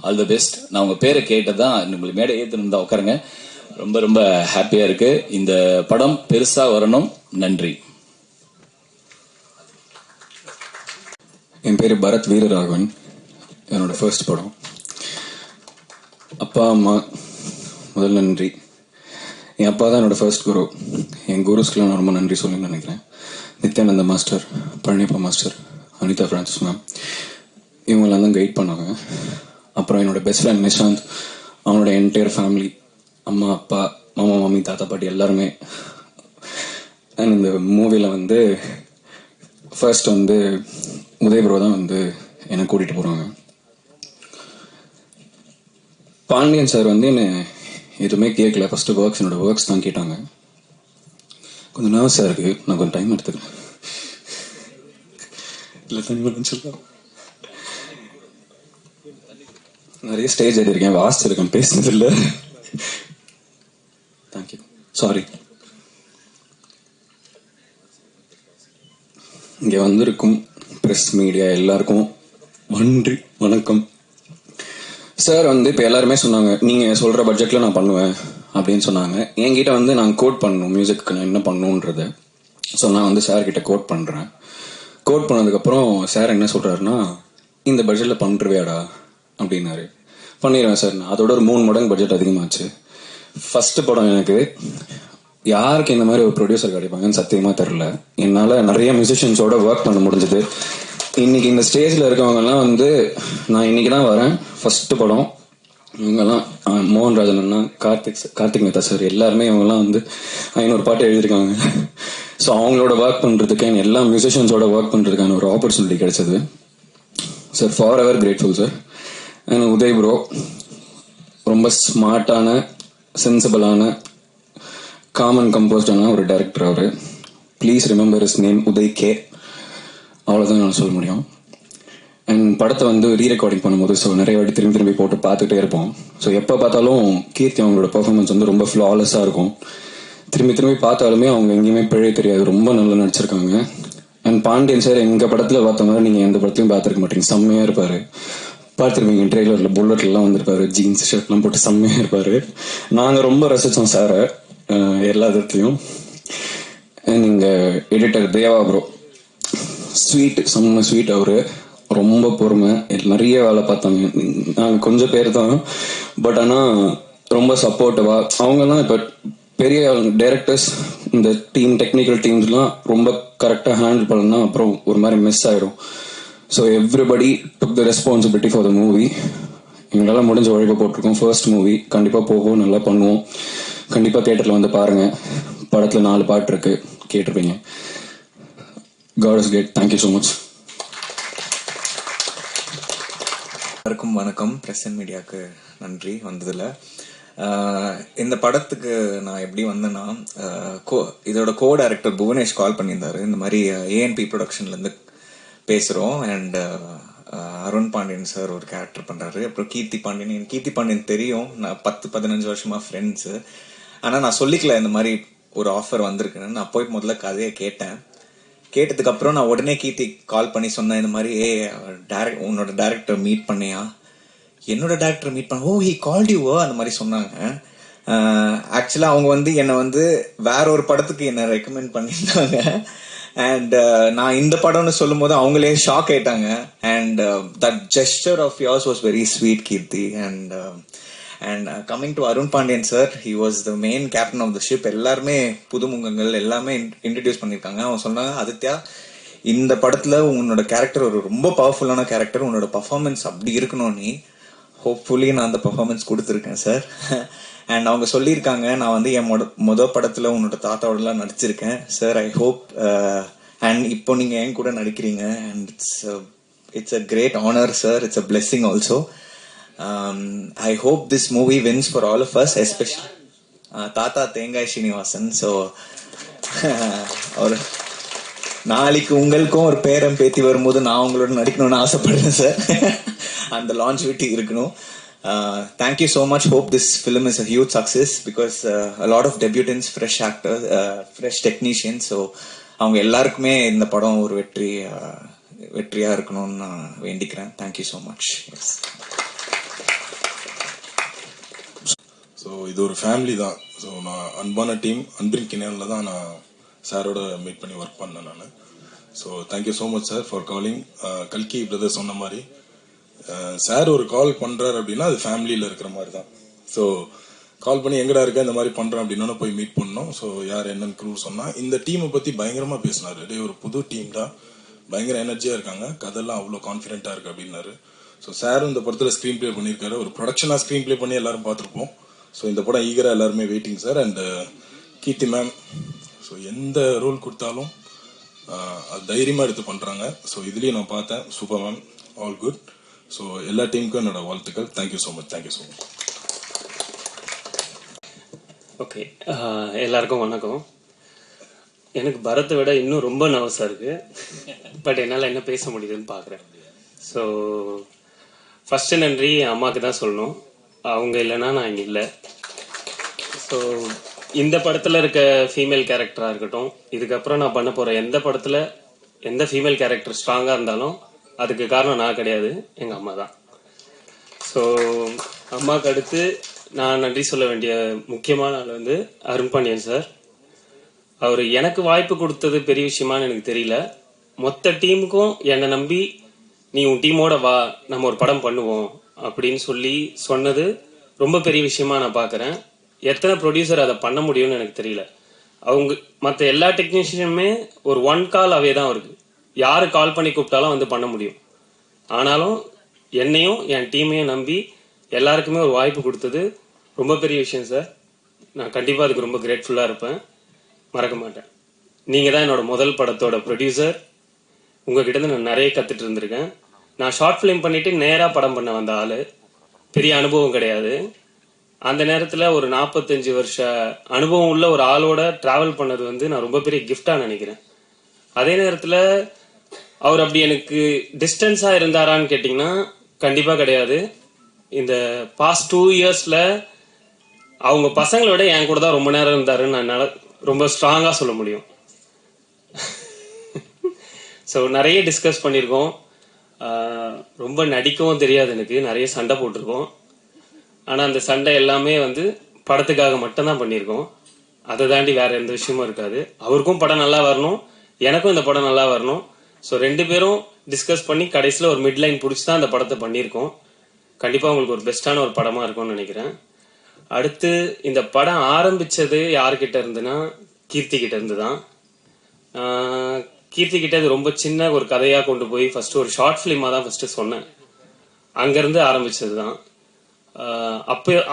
S10: ஆல் தி பெஸ்ட். நான் உங்க பேரை கேட்டதான் உங்களுக்கு மேடை ஏத்துன்னு உட்காருங்க. ரொம்ப ரொம்ப ஹாப்பியா இருக்கு. இந்த படம் பெருசா வரணும். நன்றி.
S11: என் பேரு பரத் வீரராகவன். என்னோட ஃபர்ஸ்ட் படம். அப்பா அம்மா முதல் நன்றி. என் அப்பா தான் என்னோட ஃபர்ஸ்ட் குரு. என் குருஸ்க்குலாம் நான் ரொம்ப நன்றி சொல்லணும்னு நினைக்கிறேன். Nithyananda master, Palanippa master, Anitha Francis ma'am, இவங்கெல்லாம் தான் கைட் பண்ணாங்க. அப்புறம் என்னோட பெஸ்ட் ஃப்ரெண்ட் நிஷாந்த், அவனோட என்டையர் ஃபேமிலி, அம்மா அப்பா மாமா மாமி தாத்தா பாட்டி எல்லாருமே. அண்ட் இந்த மூவியில் ஃபர்ஸ்ட் உதய் ப்ரோ தான் என்னை கூட்டிகிட்டு போகிறாங்க. பாண்டியன் சார் என்னை எதுவுமே கேட்கல. ஃபர்ஸ்ட் என்னோட ஒர்க்ஸ் தான் கேட்டாங்க. கொஞ்சம் நர்வஸாக இருக்கு, நான் கொஞ்சம் டைம் எடுத்துக்கிறேன். இல்லை தனி சொல்லலாம். நிறைய ஸ்டேஜ் ஏறியிருக்கேன், வாசிச்சிருக்கேன், பேசுனது இல்லை. தேங்க்யூ. சாரி. வந்திருக்கும் ப்ரெஸ் மீடியா எல்லாருக்கும் நன்றி, வணக்கம். சார் வந்து இப்போ எல்லாருமே சொன்னாங்க, நீங்கள் சொல்கிற பட்ஜெட்டில் நான் பண்ணுவேன் அப்படின்னு சொன்னாங்க. என்கிட்ட வந்து நான் கோட் பண்ணணும், மியூசிக்கு நான் என்ன பண்ணணுன்றத. ஸோ நான் வந்து சார்கிட்ட கோட் பண்ணுறேன். கோட் பண்ணதுக்கப்புறம் சார் என்ன சொல்கிறாருன்னா, இந்த பட்ஜெட்டில் பண்ணுருவியாடா அப்படின்னாரு. பண்ணிடுவேன் சார். அதோட ஒரு 3 மடங்கு பட்ஜெட் அதிகமாச்சு. ஃபஸ்ட்டு படம் எனக்கு யாருக்கு இந்த மாதிரி ஒரு ப்ரொடியூசர் கிடைப்பாங்கன்னு சத்தியமாக தெரில. என்னால் நிறைய மியூசிஷியன்ஸோட ஒர்க் பண்ண முடிஞ்சது. இன்னைக்கு இந்த ஸ்டேஜில் இருக்கவங்கெல்லாம் வந்து நான் இன்னைக்கு தான் வரேன். ஃபஸ்ட்டு படம் இவங்கெல்லாம் மோகன்ராஜன் அண்ணா, கார்த்திக் மேத்தா சார் எல்லாருமே இவங்கெல்லாம் வந்து 500 பாட்டு எழுதியிருக்காங்க. ஸோ அவங்களோட ஒர்க் பண்ணுறதுக்கு எல்லா மியூசிஷியன்ஸோட ஒர்க் பண்ணுறதுக்கான ஒரு ஆப்பர்ச்சுனிட்டி கிடைச்சது. Sir for ever grateful sir. And Uday bro ரொம்ப ஸ்மார்ட்டான, சென்சிபிளான, காமன் கம்போஸ்டான ஒரு டைரக்டர். அவர் please remember is name Uday K. அவ்வளோதான் நான் சொல்ல முடியும். அண்ட் படத்தை வந்து ரீரெக்கார்டிங் பண்ணும்போது ஸோ நிறைய வாட்டி திரும்பி போட்டு பார்த்துட்டே இருப்போம். ஸோ எப்போ பார்த்தாலும் கீர்த்தி அவங்களோட பர்ஃபார்மன்ஸ் வந்து ரொம்ப ஃப்ளாலெஸ்ஸாக இருக்கும். திரும்பி பார்த்தாலுமே அவங்க எங்கேயுமே பிழை தெரியாது, ரொம்ப நல்லா நடிச்சிருக்காங்க. அண்ட் பாண்டியன் சார் எங்கள் படத்தில் பார்த்த மாதிரி நீங்கள் எந்த படத்தையும் பார்த்துருக்க மாட்டீங்க, செம்மையாக இருப்பார். பார்த்துருப்பீங்க ட்ரெய்லரில் புல்லட்லாம் வந்திருப்பாரு, ஜீன்ஸ் ஷர்ட்லாம் போட்டு செம்மையாக இருப்பார். நாங்கள் ரொம்ப ரசித்தோம் சாரை எல்லா விதத்துலையும். நீங்கள் எடிட்டர் தேவா ப்ரோ ஸ்வீட், செம்ம ஸ்வீட். அவர் ரொம்ப பொறுமை, நிறைய வேலை பார்த்தாங்க. நாங்கள் கொஞ்சம் பேர் தான், பட் ஆனால் ரொம்ப சப்போர்ட்டிவாக. அவங்கெல்லாம் இப்போ பெரிய டைரக்டர்ஸ், இந்த டீம் டெக்னிக்கல் டீம்ஸ்லாம் ரொம்ப கரெக்டாக ஹேண்டில் பண்ணலாம், அப்புறம் ஒரு மாதிரி மிஸ் ஆகிடும். So everybody took the responsibility for the movie. எங்களால் முடிஞ்ச உழைப்பை போட்டிருக்கோம். ஃபர்ஸ்ட் மூவி கண்டிப்பாக போகும், நல்லா பண்ணுவோம். கண்டிப்பாக தியேட்டரில் வந்து பாருங்கள். படத்தில் 4 பாட்டு இருக்கு, கேட்டிருப்பீங்க. God is great. Thank you so much.
S12: எல்லாருக்கும் வணக்கம். பிரஸ் அண்ட் மீடியாவுக்கு நன்றி வந்ததில். இந்த படத்துக்கு நான் எப்படி வந்தேன்னா, இதோட கோ டைரக்டர் புவனேஷ் கால் பண்ணியிருந்தாரு. இந்த மாதிரி ஏஎன்பி ப்ரொடக்ஷன்லேருந்து பேசுகிறோம். அண்ட் அருண் பாண்டியன் சார் ஒரு கேரக்டர் பண்ணுறாரு. அப்புறம் கீர்த்தி பாண்டியன் தெரியும், நான் 10-15 வருஷமாக ஃப்ரெண்ட்ஸு. ஆனால் நான் சொல்லிக்கல இந்த மாதிரி ஒரு ஆஃபர் வந்திருக்குன்னு. நான் போய் முதல்ல கதையை கேட்டதுக்கப்புறம் நான் உடனே கீர்த்தி கால் பண்ணி சொன்னேன், இந்த மாதிரி உன்னோட டேரக்டர் மீட் பண்ணியா? என்னோட டேரக்டர் மீட் பண்ண, ஓ ஹி கால்ட் யூ அந்த மாதிரி சொன்னாங்க. ஆக்சுவலாக அவங்க வந்து என்னை வந்து வேற ஒரு படத்துக்கு என்னை ரெக்கமெண்ட் பண்ணியிருந்தாங்க. அண்ட் நான் இந்த படம்னு சொல்லும் போது அவங்களே ஷாக் ஆயிட்டாங்க. And that gesture of yours was very sweet Keerthi. And coming to Arun Pandian sir, he was the main captain of the ship. எல்லாருமே புதுமுகங்கள் எல்லாமே இன்ட்ரடியூஸ் பண்ணியிருக்காங்க. அவங்க சொன்னாங்க, ஆதித்யா இந்த படத்தில் உன்னோட கேரக்டர் ஒரு ரொம்ப பவர்ஃபுல்லான கேரக்டர், உன்னோட பர்ஃபார்மன்ஸ் அப்படி இருக்கணும், நீ ஹோப்ஃபுல்லி நான் அந்த பர்ஃபார்மன்ஸ் கொடுத்துருக்கேன் சார். அண்ட் அவங்க சொல்லியிருக்காங்க, நான் வந்து என் மொதல் படத்தில் உன்னோட தாத்தாவோடலாம் நடிச்சிருக்கேன் சார். ஐ ஹோப் அண்ட் இப்போ நீங்கள் என் கூட நடிக்கிறீங்க. And it's a great honour sir. It's a blessing also. I hope this movie wins for all of us, especially தாத்தா தேங்காய் ஸ்ரீனிவாசன். ஸோ அவர் நாளைக்கு உங்களுக்கும் ஒரு பேரம் பேத்தி வரும்போது நான் உங்களோட நடிக்கணும்னு ஆசைப்படுறேன் சார். அந்த லான்ச் விட்டு இருக்கணும். Thank you so much. Hope this film is a huge success because a lot of debutants, fresh actors, fresh technicians. So அவங்க எல்லாருக்குமே இந்த படம் ஒரு வெற்றியா இருக்கணும்னு நான் வேண்டிக்கிறேன். Thank you so much. Yes.
S13: So இது ஒரு ஃபேமிலி தான். ஸோ நான் அன்பான டீம் அன்பின் கிணனில் தான் நான் சாரோட மீட் பண்ணி ஒர்க் பண்ணேன் நான். So thank you so much sir for calling. கல்கி பிரதர் சொன்ன மாதிரி சார் ஒரு கால் பண்ணுறாரு அப்படின்னா அது ஃபேமிலியில் இருக்கிற மாதிரி தான். ஸோ கால் பண்ணி எங்கடா இருக்க இந்த மாதிரி பண்ணுறேன் அப்படின்னா போய் மீட் பண்ணோம். ஸோ யார் என்னன்னு க்ரூ சொன்னால் இந்த டீமை பற்றி பயங்கரமாக பேசினார். இதே ஒரு புது டீம் தான், பயங்கர எனர்ஜியாக இருக்காங்க, கதெல்லாம் அவ்வளோ கான்ஃபிடென்ட்டாக இருக்குது அப்படின்னாரு. ஸோ சாரும் இந்த படத்தில் ஸ்க்ரீன் ப்ளே பண்ணியிருக்காரு. ஒரு ப்ரொடக்ஷனாக ஸ்க்ரீன் ப்ளே பண்ணி எல்லாரும் பார்த்துருப்போம். ஸோ இந்த படம் ஈகராக எல்லாருமே waiting sir. And Keerthi ma'am, so எந்த ரோல் கொடுத்தாலும் அது தைரியமாக எடுத்து பண்ணுறாங்க. ஸோ இதுலேயும் நான் பார்த்தேன், super ma'am, all good. So எல்லா டீமுக்கும் என்னோட வாழ்த்துக்கள். Thank you so much. Thank you so much.
S14: Okay, எல்லாருக்கும் வணக்கம். எனக்கு பரத்தை விட இன்னும் ரொம்ப நர்வஸாக இருக்குது. பட் என்னால் என்ன பேச முடியுதுன்னு பார்க்குறேன். ஸோ ஃபஸ்ட்டு நன்றி அம்மாவுக்கு தான் சொல்லணும். அவங்க இல்லைன்னா நான் இங்கே இல்லை. ஸோ இந்த படத்தில் இருக்க ஃபீமேல் கேரக்டராக இருக்கட்டும், இதுக்கப்புறம் நான் பண்ண போகிற எந்த படத்தில் எந்த ஃபீமேல் கேரக்டர் ஸ்ட்ராங்காக இருந்தாலும் அதுக்கு காரணம் நான் கிடையாது, எங்கள் அம்மா தான். ஸோ அம்மாவுக்கு அடுத்து நான் நன்றி சொல்ல வேண்டிய முக்கியமான ஆள் வந்து அருண் பாண்டியன் சார். அவர் எனக்கு வாய்ப்பு கொடுத்தது பெரிய விஷயமானு எனக்கு தெரியல. மொத்த டீமுக்கும் என்னை நம்பி நீ உன் டீமோட வா, நம்ம ஒரு படம் பண்ணுவோம் அப்படின்னு சொல்லி சொன்னது ரொம்ப பெரிய விஷயமா நான் பார்க்குறேன். எத்தனை ப்ரொடியூசர் அதை பண்ண முடியும்னு எனக்கு தெரியல. அவங்க மற்ற எல்லா டெக்னீஷியனுமே ஒரு ஒன் கால் அவே தான் இருக்கு, யாரு கால் பண்ணி கூப்பிட்டாலும் வந்து பண்ண முடியும். ஆனாலும் என்னையும் என் டீமையும் நம்பி எல்லாருக்குமே ஒரு வாய்ப்பு கொடுத்தது ரொம்ப பெரிய விஷயம் சார். நான் கண்டிப்பாக அதுக்கு ரொம்ப கிரேட்ஃபுல்லாக இருப்பேன், மறக்க மாட்டேன். நீங்கள் தான் என்னோட முதல் படத்தோட ப்ரொடியூசர். உங்ககிட்ட நான் நிறைய கற்றுட்டு இருந்திருக்கேன். நான் ஷார்ட் ஃபிலிம் பண்ணிட்டு நேராக படம் பண்ண வந்த ஆள், பெரிய அனுபவம் கிடையாது. அந்த நேரத்தில் ஒரு 45 வருஷ அனுபவம் உள்ள ஒரு ஆளோட ட்ராவல் பண்ணது வந்து நான் ரொம்ப பெரிய கிஃப்டாக நினைக்கிறேன். அதே நேரத்தில் அவர் அப்படி எனக்கு டிஸ்டன்ஸாக இருந்தாரான்னு கேட்டிங்கன்னா கண்டிப்பாக கிடையாது. இந்த பாஸ்ட் 2 இயர்ஸில் அவங்க பசங்களோட என் கூட தான் ரொம்ப நேரம் இருந்தாருன்னு என்னால் ரொம்ப ஸ்ட்ராங்காக சொல்ல முடியும். ஸோ நிறைய டிஸ்கஸ் பண்ணியிருக்கோம். ரொம்ப நடிக்கவும் தெரியாது எனக்கு, நிறைய சண்டை போட்டிருக்கோம். ஆனால் அந்த சண்டை எல்லாமே வந்து படத்துக்காக மட்டும்தான் பண்ணியிருக்கோம். அதை தாண்டி வேற எந்த விஷயமும் இருக்காது. அவருக்கும் படம் நல்லா வரணும், எனக்கும் இந்த படம் நல்லா வரணும். ஸோ 2 பேரும் டிஸ்கஸ் பண்ணி கடைசியில் ஒரு மிட்லைன் பிடிச்சி தான் அந்த படத்தை பண்ணியிருக்கோம். கண்டிப்பாக உங்களுக்கு ஒரு பெஸ்ட்டான ஒரு படமாக இருக்கும்னு நினைக்கிறேன். அடுத்து இந்த படம் ஆரம்பித்தது யார்கிட்ட இருந்துன்னா கீர்த்தி கிட்ட இருந்து தான். கீர்த்தி கிட்ட இது ரொம்ப சின்ன ஒரு கதையாக கொண்டு போய் ஃபஸ்ட்டு ஒரு ஷார்ட் ஃபிலிமாக தான் ஃபஸ்ட்டு சொன்னேன். அங்கேருந்து ஆரம்பித்தது தான்.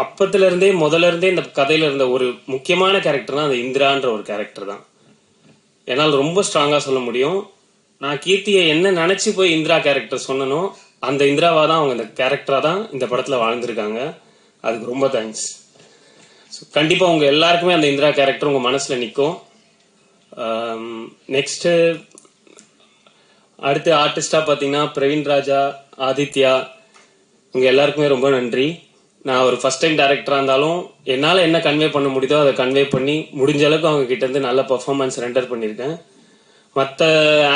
S14: அப்பத்துலேருந்தே முதல்ல இருந்தே இந்த கதையில் இருந்த ஒரு முக்கியமான கேரக்டர்னா அந்த இந்திரான்ற ஒரு கேரக்டர் தான் என்னால் ரொம்ப ஸ்ட்ராங்காக சொல்ல முடியும். நான் கீர்த்தியை என்ன நினச்சி போய் இந்திரா கேரக்டர் சொன்னனோ அந்த இந்திராவாக தான் அவங்க இந்த கேரக்டராக தான் இந்த படத்தில் வாழ்ந்துருக்காங்க. அதுக்கு ரொம்ப தேங்க்ஸ். கண்டிப்பாக உங்கள் எல்லாருக்குமே அந்த இந்திரா கேரக்டர் உங்கள் மனசில் நிற்கும். நெக்ஸ்ட்டு அடுத்து ஆர்டிஸ்டாக பார்த்தீங்கன்னா பிரவீன் ராஜா, ஆதித்யா, உங்கள் எல்லாருக்குமே ரொம்ப நன்றி. நான் ஒரு ஃபஸ்ட் டைம் டைரக்டராக இருந்தாலும் என்னால் என்ன கன்வே பண்ண முடியுதோ அதை கன்வே பண்ணி முடிஞ்ச அளவுக்கு அவங்க கிட்டேருந்து நல்ல பர்ஃபார்மன்ஸ் ரெண்டர் பண்ணியிருக்கேன். மற்ற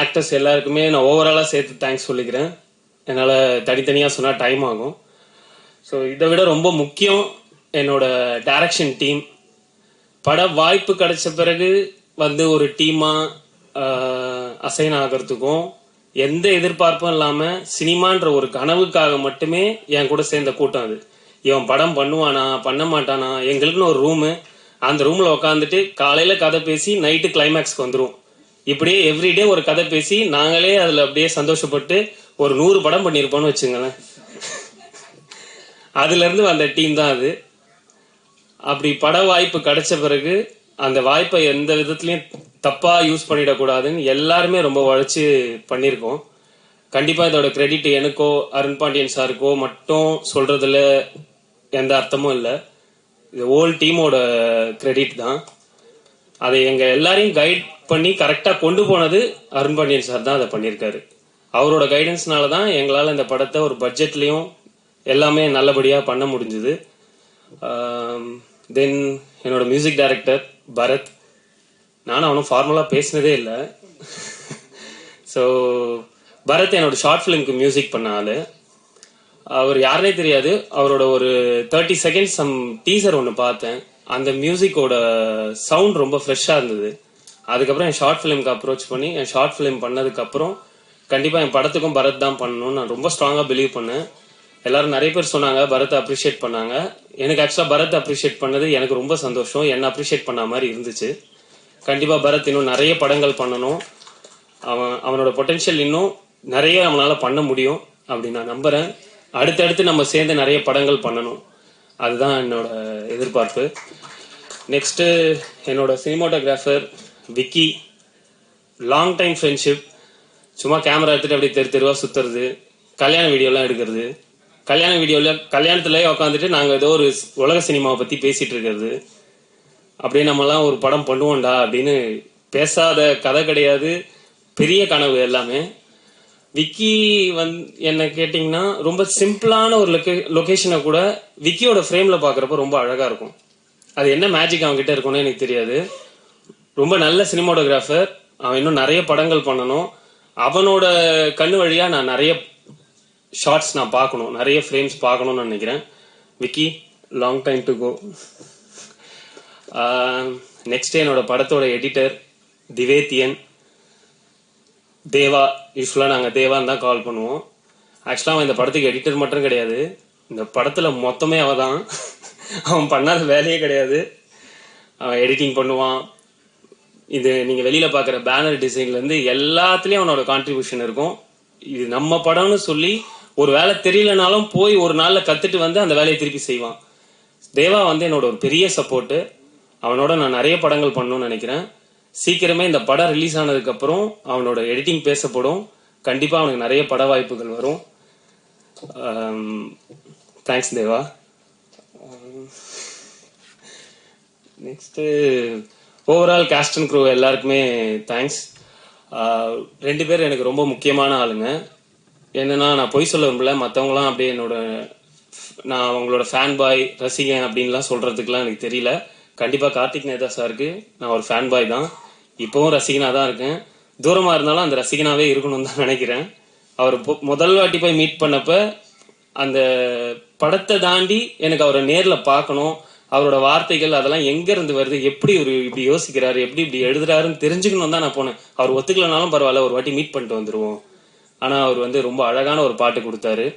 S14: ஆக்டர்ஸ் எல்லாருக்குமே நான் ஓவராலாக சேர்த்து தேங்க்ஸ் சொல்லிக்கிறேன். என்னால் தனித்தனியாக சொன்னால் டைம் ஆகும். ஸோ இதை விட ரொம்ப முக்கியம் என்னோட டைரக்ஷன் டீம். பட வாய்ப்பு கிடைச்ச பிறகு வந்து ஒரு டீமாக அசைன் ஆகிறதுக்கும் எந்த எதிர்பார்ப்பும் இல்லாமல் சினிமான்ற ஒரு கனவுக்காக மட்டுமே என் கூட சேர்ந்த கூட்டம் அது. இவன் படம் பண்ணுவானா பண்ண மாட்டானா, எங்களுக்குன்னு ஒரு ரூமு, அந்த ரூமில் உட்காந்துட்டு காலையில் கதை பேசி நைட்டு கிளைமேக்ஸ்க்கு வந்துடும். இப்படியே எவ்ரிடே ஒரு கதை பேசி நாங்களே அதில் அப்படியே சந்தோஷப்பட்டு ஒரு 100 படம் பண்ணியிருப்போம்னு வச்சுங்களேன். அதுலேருந்து வந்த டீம் தான் அது. அப்படி பட வாய்ப்பு கிடைச்ச பிறகு அந்த வாய்ப்பை எந்த விதத்துலையும் தப்பாக யூஸ் பண்ணிடக்கூடாதுன்னு எல்லாருமே ரொம்ப உழைச்சி பண்ணியிருக்கோம். கண்டிப்பாக இதோட கிரெடிட் எனக்கோ அருண் பாண்டியன் சாருக்கோ மட்டும் சொல்கிறதுல எந்த அர்த்தமும் இல்லை. இது ஹோல் டீமோட கிரெடிட் தான். அதை எங்கள் எல்லாரையும் கைட் பண்ணி கரெக்டாக கொண்டு போனது அருண் பாண்டியன் சார் தான் அதை பண்ணியிருக்காரு. அவரோட கைடன்ஸ்னால தான் எங்களால் இந்த படத்தை ஒரு பட்ஜெட்லேயும் எல்லாமே நல்லபடியாக பண்ண முடிஞ்சுது. தென் என்னோட மியூசிக் டைரக்டர் பரத், நானும் அவனும் ஃபார்மலாக பேசினதே இல்லை. ஸோ பரத் என்னோட ஷார்ட் ஃபிலிம்க்கு மியூசிக் பண்ண ஆள். அவர் யாருனே தெரியாது. அவரோட ஒரு 30 செகண்ட்ஸ் டீசர் ஒன்று பார்த்தேன். அந்த மியூசிக்கோட சவுண்ட் ரொம்ப ஃப்ரெஷ்ஷாக இருந்தது. அதுக்கப்புறம் என் ஷார்ட் ஃபிலிம்க்கு அப்ரோச் பண்ணி என் ஷார்ட் ஃபிலிம் பண்ணதுக்கப்புறம் கண்டிப்பாக என் படத்துக்கும் பரத் தான் பண்ணணும்னு நான் ரொம்ப ஸ்ட்ராங்காக பிலீவ் பண்ணேன். எல்லாரும் நிறைய பேர் சொன்னாங்க, பரத் அப்ரிஷியேட் பண்ணாங்க. எனக்கு ஆக்சுவலாக பரத் அப்ரிஷியேட் பண்ணது எனக்கு ரொம்ப சந்தோஷம். என்ன அப்ரிஷியேட் பண்ண மாதிரி இருந்துச்சு. கண்டிப்பாக பரத் இன்னும் நிறைய படங்கள் பண்ணணும். அவனோட பொட்டென்ஷியல் இன்னும் நிறைய அவனால் பண்ண முடியும் அப்படி நான் நம்புகிறேன். அடுத்தடுத்து நம்ம சேர்ந்து நிறைய படங்கள் பண்ணணும், அதுதான் என்னோட எதிர்பார்ப்பு. நெக்ஸ்ட்டு என்னோட cinematographer Vicky, long time friendship. சும்மா கேமரா எடுத்துகிட்டு அப்படியே தெருவாக சுற்றுறது, கல்யாண வீடியோலாம் எடுக்கிறது, கல்யாணத்துல உட்காந்துட்டு நாங்கள் ஏதோ ஒரு உலக சினிமாவை பற்றி பேசிகிட்டு இருக்கிறது, அப்படியே நம்மலாம் ஒரு படம் பண்ணுவோம்டா அப்படின்னு பேசாத கதை கிடையாது, பெரிய கனவு எல்லாமே. விக்கி என்ன கேட்டிங்கன்னா ரொம்ப சிம்பிளான ஒரு லொக்கேஷனை கூட விக்கியோட ஃப்ரேமில் பார்க்குறப்ப ரொம்ப அழகாக இருக்கும். அது என்ன மேஜிக் அவங்ககிட்ட இருக்கும்னு எனக்கு தெரியாது. ரொம்ப நல்ல சினிமாட்டோகிராஃபர். அவன் இன்னும் நிறைய படங்கள் பண்ணணும். அவனோட கண்ணு வழியாக நான் நிறைய ஷார்ட்ஸ் நான் பார்க்கணும், நிறைய ஃப்ரேம்ஸ் பார்க்கணும்னு நினைக்கிறேன். Vicky, long time to go. Next என்னோட படத்தோட எடிட்டர் திவேத்தியன், தேவா. யூஸ்வலாக நாங்கள் தேவான்னு தான் கால் பண்ணுவோம். ஆக்சுவலாக அவன் இந்த படத்துக்கு எடிட்டர் மட்டும் கிடையாது, இந்த படத்தில் மொத்தமே அவன் தான். அவன் பண்ணாத வேலையே கிடையாது. அவன் எடிட்டிங் பண்ணுவான். இது நீங்கள் வெளியில் பார்க்குற பேனர் டிசைன்லேருந்து எல்லாத்துலேயும் அவனோட கான்ட்ரிபியூஷன் இருக்கும். இது நம்ம படம்னு சொல்லி ஒரு வேலை தெரியலனாலும் போய் ஒரு நாளில் கற்றுட்டு வந்து அந்த வேலையை திருப்பி செய்வான். தேவா வந்து என்னோட ஒரு பெரிய சப்போர்ட்டு. அவனோட நான் நிறைய படங்கள் பண்ணணும்னு நினைக்கிறேன். சீக்கிரமே இந்த படம் ரிலீஸ் ஆனதுக்கப்புறம் அவனோட எடிட்டிங் பேசப்படும். கண்டிப்பாக அவனுக்கு நிறைய பட வாய்ப்புகள் வரும். Thanks Deva. Next overall cast and crew எல்லாருக்குமே தேங்க்ஸ். 2 பேர் எனக்கு ரொம்ப முக்கியமான ஆளுங்க. என்னன்னா, நான் பொய் சொல்ல விரும்பல, மற்றவங்களாம் அப்படியே நான் அவங்களோட ஃபேன் பாய், ரசிகன் அப்படின்லாம் சொல்கிறதுக்குலாம் எனக்கு தெரியல. கண்டிப்பாக கார்த்திக் நேதா சாருக்கு நான் ஒரு ஃபேன் பாய் தான், இப்போவும் ரசிகனாக தான் இருக்கேன். தூரமாக இருந்தாலும் அந்த ரசிகனாகவே இருக்கணும்னு தான் நினைக்கிறேன். அவர் முதல் வாட்டி போய் மீட் பண்ணப்ப அந்த படத்தை தாண்டி எனக்கு அவரை நேரில் பார்க்கணும், அவரோட வார்த்தைகள் அதெல்லாம் எங்கேருந்து வருது, எப்படி ஒரு இப்படி யோசிக்கிறாரு, எப்படி இப்படி எழுதுறாருன்னு தெரிஞ்சுக்கணும் தான் நான் போனேன். அவர் ஒத்துக்கலனாலும் பரவாயில்ல, ஒரு வாட்டி மீட் பண்ணிட்டு வந்துடுவோம். ஆனால் அவர் வந்து ரொம்ப அழகான ஒரு பாட்டு கொடுத்தாரு.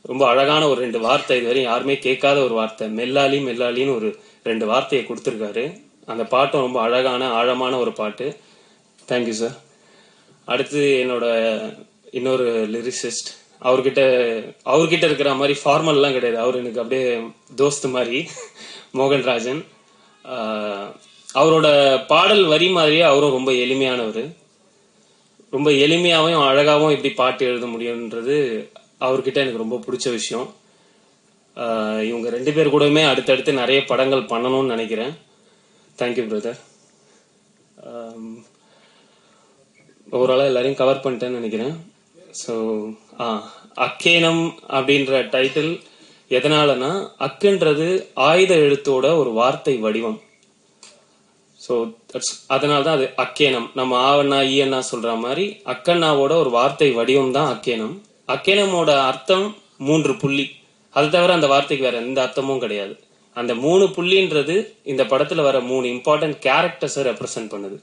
S14: ரொம்ப அழகான ஒரு 2 வார்த்தை, இதுவரையும் யாருமே கேட்காத ஒரு வார்த்தை, மெல்லாலி மெல்லாலின்னு ஒரு 2 வார்த்தையை கொடுத்துருக்காரு. அந்த பாட்டும் ரொம்ப அழகான ஆழமான ஒரு பாட்டு. Thank you sir. அடுத்து என்னோட இன்னொரு லிரிசிஸ்ட், அவர்கிட்ட இருக்கிற மாதிரி ஃபார்மல்லாம் கிடையாது, அவர் எனக்கு அப்படியே தோஸ்து மாதிரி, மோகன்ராஜன். அவரோட பாடல் வரி மாதிரியே அவரும் ரொம்ப எளிமையானவர். ரொம்ப எளிமையாகவும் அழகாகவும் எப்படி பாட்டு எழுத முடியுன்றது அவர்கிட்ட எனக்கு ரொம்ப பிடிச்ச விஷயம். இவங்க 2 பேர் கூடவுமே அடுத்தடுத்து நிறைய படங்கள் பண்ணணும்னு நினைக்கிறேன். Thank you brother. ஓவராலாக எல்லாரையும் கவர் பண்ணிட்டேன்னு நினைக்கிறேன். ஸோ அக்கேனம் அப்படின்ற டைட்டில் எதனாலனா, அக்குன்றது ஆயுத எழுத்தோட ஒரு வார்த்தை வடிவம். ஸோ அதனால தான் அது அக்கேனம். நம்ம ஆவண்ணா ஈயண்ணா சொல்ற மாதிரி அக்கண்ணாவோட ஒரு வார்த்தை வடிவம் தான் அக்கேனம். அக்கேனமோட அர்த்தம் 3 புள்ளி. அது தவிர அந்த வார்த்தைக்கு வேற எந்த அர்த்தமும் கிடையாது. அந்த 3 புள்ளின்றது இந்த படத்துல வர 3 இம்பார்ட்டன்ட் கேரக்டர்ஸை ரெப்ரசென்ட் பண்ணுது.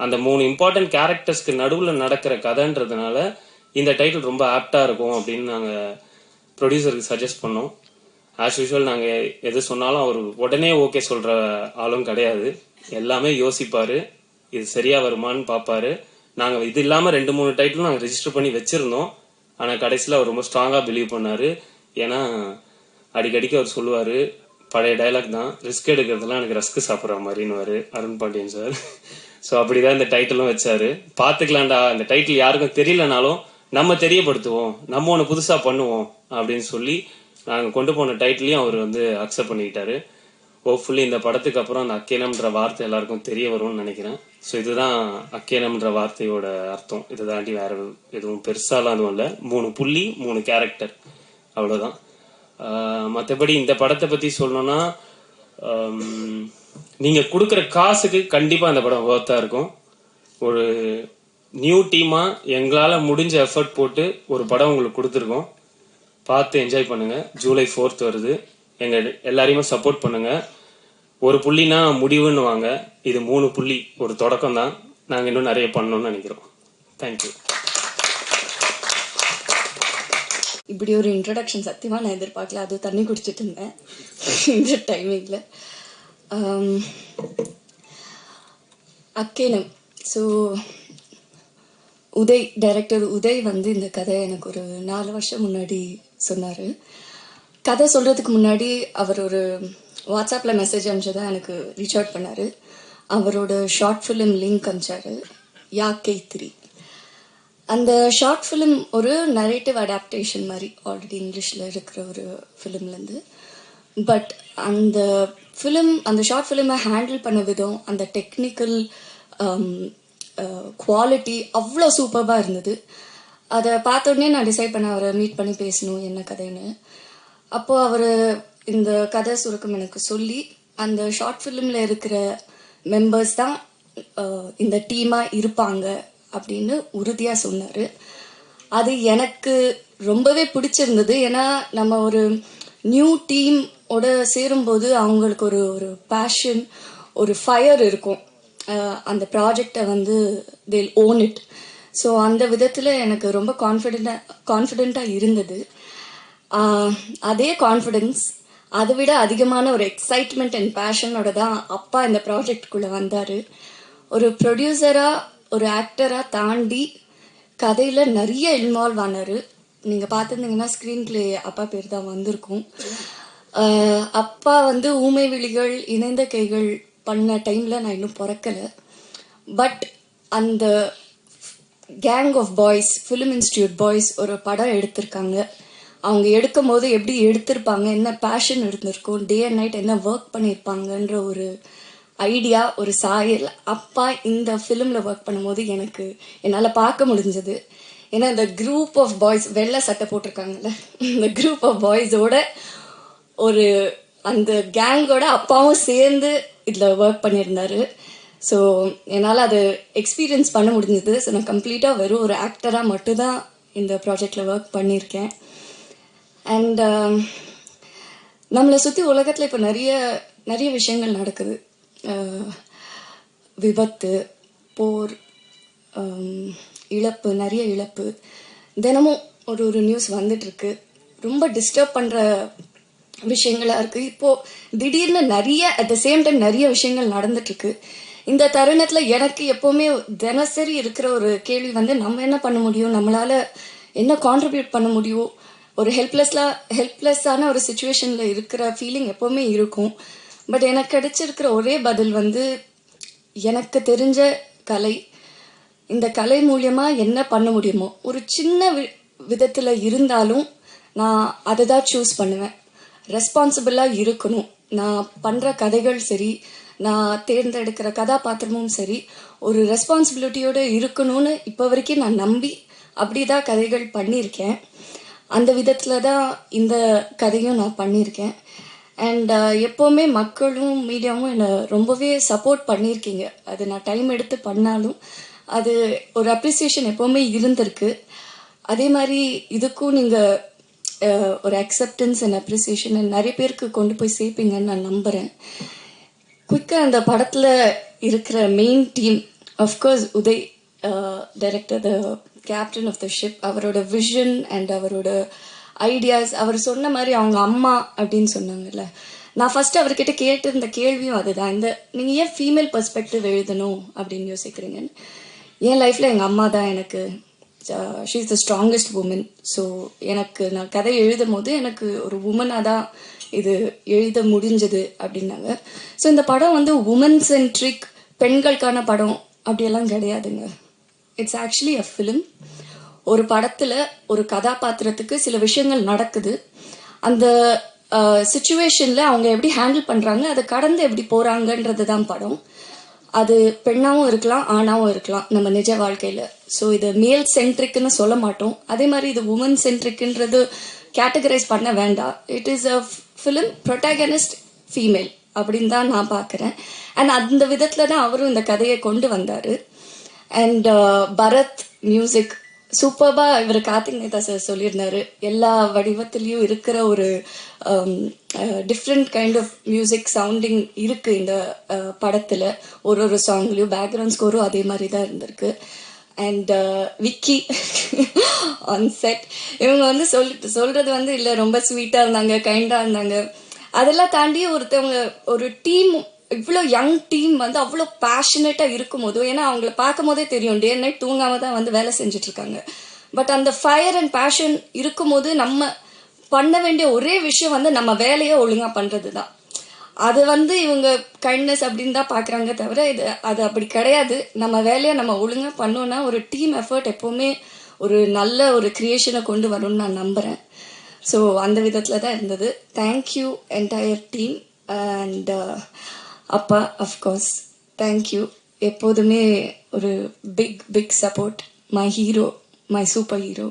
S14: அந்த 3 இம்பார்ட்டன்ட் கேரக்டர்ஸ்க்கு நடுவில் நடக்கிற கதைன்றதுனால இந்த டைட்டில் ரொம்ப ஆப்டா இருக்கும் அப்படின்னு நாங்கள் ப்ரொடியூசருக்கு சஜஸ்ட் பண்ணோம். ஆஸ் யூஷுவல் நாங்கள் எது சொன்னாலும் அவர் உடனே ஓகே சொல்ற ஆளும் கிடையாது. எல்லாமே யோசிப்பாரு, இது சரியா வருமானு பார்ப்பாரு. நாங்கள் இது இல்லாமல் 2-3 டைட்டிலும் நாங்கள் ரெஜிஸ்டர் பண்ணி வச்சிருந்தோம். ஆனால் கடைசியில் அவர் ரொம்ப ஸ்ட்ராங்காக பிலீவ் பண்ணாரு. ஏன்னா அடிக்கடிக்கு அவர் சொல்லுவார், பழைய டைலாக் தான், ரிஸ்க் எடுக்கிறதுலாம் எனக்கு ரஸ்க் சாப்பிட்ற மாதிரின்னு அருண் பாண்டியன் சார். ஸோ அப்படிதான் இந்த டைட்டிலும் வச்சாரு. பார்த்துக்கலாம்டா, இந்த டைட்டில் யாருக்கும் தெரியலனாலும் நம்ம தெரியப்படுத்துவோம், நம்ம ஒன்று புதுசாக பண்ணுவோம் அப்படின்னு சொல்லி நாங்கள் கொண்டு போன டைட்டிலையும் அவர் அக்செப்ட் பண்ணிக்கிட்டாரு. ஹோப்ஃபுல்லி இந்த படத்துக்கு அப்புறம் அந்த அக்கேனம்ன்ற வார்த்தை எல்லாருக்கும் தெரிய வரும்னு நினைக்கிறேன். ஸோ இதுதான் அக்கேனம்ன்ற வார்த்தையோட அர்த்தம். இதை தாண்டி வேற எதுவும் பெருசாலாம் எதுவும் இல்லை. 3 புள்ளி 3 கேரக்டர், அவ்வளோதான். மற்றபடி இந்த படத்தை பற்றி சொல்லணும்னா, நீங்கள் கொடுக்குற காசுக்கு கண்டிப்பாக அந்த படம் ஒர்த்தாக இருக்கும். ஒரு நியூ டீமாக எங்களால் முடிஞ்ச எஃபர்ட் போட்டு ஒரு படம் உங்களுக்கு கொடுத்துருக்கோம். பார்த்து என்ஜாய் பண்ணுங்க. ஜூலை 4th வருது. எங்கள் எல்லாரையுமே சப்போர்ட் பண்ணுங்க. 1 புள்ளினா முடிவுன்னு வாங்க, இது 3 புள்ளி, ஒரு தொடக்கம் தான். நாங்கள் இன்னும் நிறைய பண்ணணும்னு நினைக்கிறோம். தேங்க்யூ.
S15: இப்படி ஒரு இன்ட்ரடக்ஷன் சத்தியமாக நான் எதிர்பார்க்கல. அது தண்ணி குடிச்சிட்டு இருந்தேன் இந்த டைமிங்கில். அக்கேனம். ஸோ டைரக்டர் உதய் இந்த கதை எனக்கு ஒரு 4 வருஷம் முன்னாடி சொன்னார். கதை சொல்கிறதுக்கு முன்னாடி அவர் ஒரு வாட்ஸ்அப்பில் மெசேஜ் அனுப்பிச்சதான் எனக்கு ரீச் அவுட் பண்ணார். அவரோட ஷார்ட் ஃபிலிம் லிங்க் அனுப்பிச்சாரு, யாக்கை 3. அந்த ஷார்ட் ஃபிலிம் ஒரு நரேட்டிவ் அடாப்டேஷன் மாதிரி, ஆல்ரெடி இங்கிலீஷில் இருக்கிற ஒரு ஃபிலிம்லேருந்து. பட் அந்த ஷார்ட் ஃபிலிமை ஹேண்டில் பண்ண விதம், அந்த டெக்னிக்கல் குவாலிட்டி அவ்வளோ சூப்பராக இருந்தது. அதை பார்த்தோடனே நான் டிசைட் பண்ண அவரை மீட் பண்ணி பேசணும் என்ன கதைன்னு. அப்போது அவர் இந்த கதை சுருக்கம் எனக்கு சொல்லி, அந்த ஷார்ட் ஃபிலிமில் இருக்கிற மெம்பர்ஸ் தான் இந்த டீமாக இருப்பாங்க அப்படின்னு உறுதியாக சொன்னார். அது எனக்கு ரொம்பவே பிடிச்சிருந்தது. ஏன்னா நம்ம ஒரு நியூ டீமோட சேரும்போது அவங்களுக்கு ஒரு ஒரு பேஷன், ஒரு ஃபயர் இருக்கும். அந்த ப்ராஜெக்டை வந்து they'll own it. ஸோ அந்த விதத்தில் எனக்கு ரொம்ப கான்ஃபிடெண்ட்டாக இருந்தது. அதே கான்ஃபிடென்ஸ் அதை விட அதிகமான ஒரு எக்ஸைட்மெண்ட் அண்ட் பேஷனோட தான் அப்பா இந்த ப்ராஜெக்டுக்குள்ளே வந்தார். ஒரு ப்ரொடியூசராக ஒரு ஆக்டராக தாண்டி கதையில் நிறைய இன்வால்வ் ஆனார். நீங்கள் பார்த்துருந்தீங்கன்னா ஸ்க்ரீன் பிளே அப்பா பேர் தான் வந்திருக்கும். அப்பா வந்து ஊமை விழிகள், இணைந்த கைகள் பண்ண டைமில் நான் இன்னும் பிறக்கலை. பட் அந்த gang of boys, film institute boys ஒரு படம் எடுத்திருக்காங்க. அவங்க எடுக்கும் போது எப்படி எடுத்திருப்பாங்க, என்ன பேஷன் இருந்திருக்கும், டே அண்ட் நைட் என்ன ஒர்க் பண்ணியிருப்பாங்கன்ற ஒரு ஐடியா, ஒரு சாயல் அப்பா இந்த ஃபிலிமில் ஒர்க் பண்ணும்போது என்னால் பார்க்க முடிஞ்சது. ஏன்னா இந்த குரூப் ஆஃப் பாய்ஸ், வெள்ளை சட்டை போட்டிருக்காங்கல்ல, இந்த குரூப் ஆஃப் பாய்ஸோட ஒரு அந்த கேங்கோட அப்பாவும் சேர்ந்து இதில் ஒர்க் பண்ணியிருந்தாரு. ஸோ என்னால் அது எக்ஸ்பீரியன்ஸ் பண்ண முடிஞ்சது. ஸோ நான் கம்ப்ளீட்டாக வெறும் ஒரு ஆக்டராக மட்டும்தான் இந்த ப்ராஜெக்டில் ஒர்க் பண்ணியிருக்கேன். அண்ட் நம்மளை சுற்றி உலகத்தில் இப்போ நிறைய விஷயங்கள் நடக்குது. விபத்து, போர், இழப்பு, நிறைய இழப்பு, தினமும் ஒரு நியூஸ் வந்துட்டுருக்கு. ரொம்ப டிஸ்டர்ப் பண்ணுற விஷயங்களாக இருக்குது. இப்போது திடீர்னு அட் த சேம் டைம் நிறைய விஷயங்கள் நடந்துட்டுருக்கு. இந்த தருணத்தில் எனக்கு எப்போவுமே தினசரி இருக்கிற ஒரு கேள்வி வந்து நம்ம என்ன பண்ண முடியும், நம்மளால் என்ன கான்ட்ரிபியூட் பண்ண முடியும். ஒரு ஹெல்ப்லெஸ்ஸான ஒரு சுச்சுவேஷனில் இருக்கிற ஃபீலிங் எப்போவுமே இருக்கும். பட் எனக்கு கிடைச்சிருக்கிற ஒரே பதில் வந்து எனக்கு தெரிஞ்ச கலை, இந்த கலை மூலியமாக என்ன பண்ண முடியுமோ ஒரு சின்ன விதத்தில் இருந்தாலும் நான் அதை தான் சூஸ் பண்ணுவேன். ரெஸ்பான்சிபிளாக இருக்கணும். நான் பண்ணுற கதைகள் சரி, நான் தேர்ந்தெடுக்கிற கதாபாத்திரமும் சரி, ஒரு ரெஸ்பான்சிபிலிட்டியோடு இருக்கணும்னு இப்போ வரைக்கும் நான் நம்பி அப்படி தான் கதைகள் பண்ணியிருக்கேன். அந்த விதத்தில் தான் இந்த கதையும் நான் பண்ணியிருக்கேன். அண்ட் எப்போவுமே மக்களும் மீடியாவும் என்னை ரொம்பவே சப்போர்ட் பண்ணியிருக்கீங்க. அது நான் டைம் எடுத்து பண்ணாலும் அது ஒரு அப்ரிசியேஷன் எப்போவுமே இருந்திருக்கு. அதே மாதிரி இதுக்கும் நீங்கள் ஒரு அக்செப்டன்ஸ் அண்ட் அப்ரிசியேஷன் நிறைய பேருக்கு கொண்டு போய் சேர்ப்பீங்கன்னு நான் நம்புகிறேன். குயிக்காக அந்த படத்தில் இருக்கிற main team, of course Uday director, the captain of the ship, அவரோட விஷன் அண்ட் அவரோட ஐடியாஸ், அவர் சொன்ன மாதிரி அவங்க அம்மா அப்படின்னு சொன்னாங்கல்ல, நான் ஃபஸ்ட்டு அவர்கிட்ட கேட்டிருந்த கேள்வியும் அதுதான். நீங்கள் ஏன் ஃபீமேல் பெர்ஸ்பெக்டிவ் எழுதணும் அப்படின்னு யோசிக்கிறீங்கன்னு. என் லைஃப்பில் எங்கள் அம்மா தான் எனக்கு, she is the strongest woman. So நான் கதை எழுதும் போது எனக்கு ஒரு உமனாக தான் இது எழுத முடிஞ்சது அப்படின்னாங்க. ஸோ இந்த படம் வந்து உமன் சென்ட்ரிக், பெண்களுக்கான படம் அப்படியெல்லாம் கிடையாதுங்க. It's actually a film. ஒரு படத்தில் ஒரு கதாபாத்திரத்துக்கு சில விஷயங்கள் நடக்குது. அந்த சுச்சுவேஷனில் அவங்க எப்படி ஹேண்டில் பண்ணுறாங்க, அதை கடந்து எப்படி போகிறாங்கன்றது தான் படம். அது பெண்ணாகவும் இருக்கலாம், ஆணாகவும் இருக்கலாம் நம்ம நிஜ வாழ்க்கையில். ஸோ இது மேல் சென்ட்ரிக்குன்னு சொல்ல மாட்டோம். அதே மாதிரி இது உமன் சென்ட்ரிக்குன்றது கேட்டகரைஸ் பண்ண வேண்டாம். It is a film, protagonist female அப்படின்னு தான் நான் பார்க்குறேன். அண்ட் அந்த விதத்தில் தான் அவரும் இந்த கதையை கொண்டு வந்தார். அண்ட் பரத் மியூசிக் சூப்பர்பாக இவர் கார்த்திக் நேதா சார் சொல்லியிருந்தாரு. எல்லா வடிவத்திலையும் இருக்கிற ஒரு different kind of music sounding இருக்குது இந்த படத்தில். ஒரு சாங்லேயும் பேக்ரவுண்ட் ஸ்கோரும் அதே மாதிரி தான் இருந்திருக்கு. அண்ட் விக்கி ஆன் செட், இவங்க வந்து சொல்கிறது வந்து இல்லை ரொம்ப ஸ்வீட்டாக இருந்தாங்க, கைண்டாக இருந்தாங்க. அதெல்லாம் தாண்டி ஒருத்தவங்க ஒரு டீம், இவ்வளோ யங் டீம் வந்து அவ்வளோ பேஷனேட்டாக இருக்கும் போது, ஏன்னா அவங்கள பார்க்கும் போதே தெரியும் டே நைட் தூங்காமல் தான் வந்து வேலை செஞ்சிட்ருக்காங்க. பட் அந்த ஃபயர் அண்ட் பேஷன் இருக்கும்போது நம்ம பண்ண வேண்டிய ஒரே விஷயம் வந்து நம்ம வேலையை ஒழுங்காக பண்ணுறது தான். அது வந்து இவங்க கைண்ட்னஸ் அப்படின்னு தான் பார்க்குறாங்க தவிர அது அப்படி கிடையாது. நம்ம வேலையை நம்ம ஒழுங்காக பண்ணோன்னா ஒரு டீம் எஃபர்ட் எப்போவுமே ஒரு நல்ல ஒரு கிரியேஷனை கொண்டு வரும்னு நான் நம்புகிறேன். ஸோ அந்த விதத்தில் தான் இருந்தது. Thank you entire team. அண்ட் அப்பா அஃப்கோர்ஸ் தேங்க்யூ. எப்போதுமே ஒரு big support. My hero, my super hero.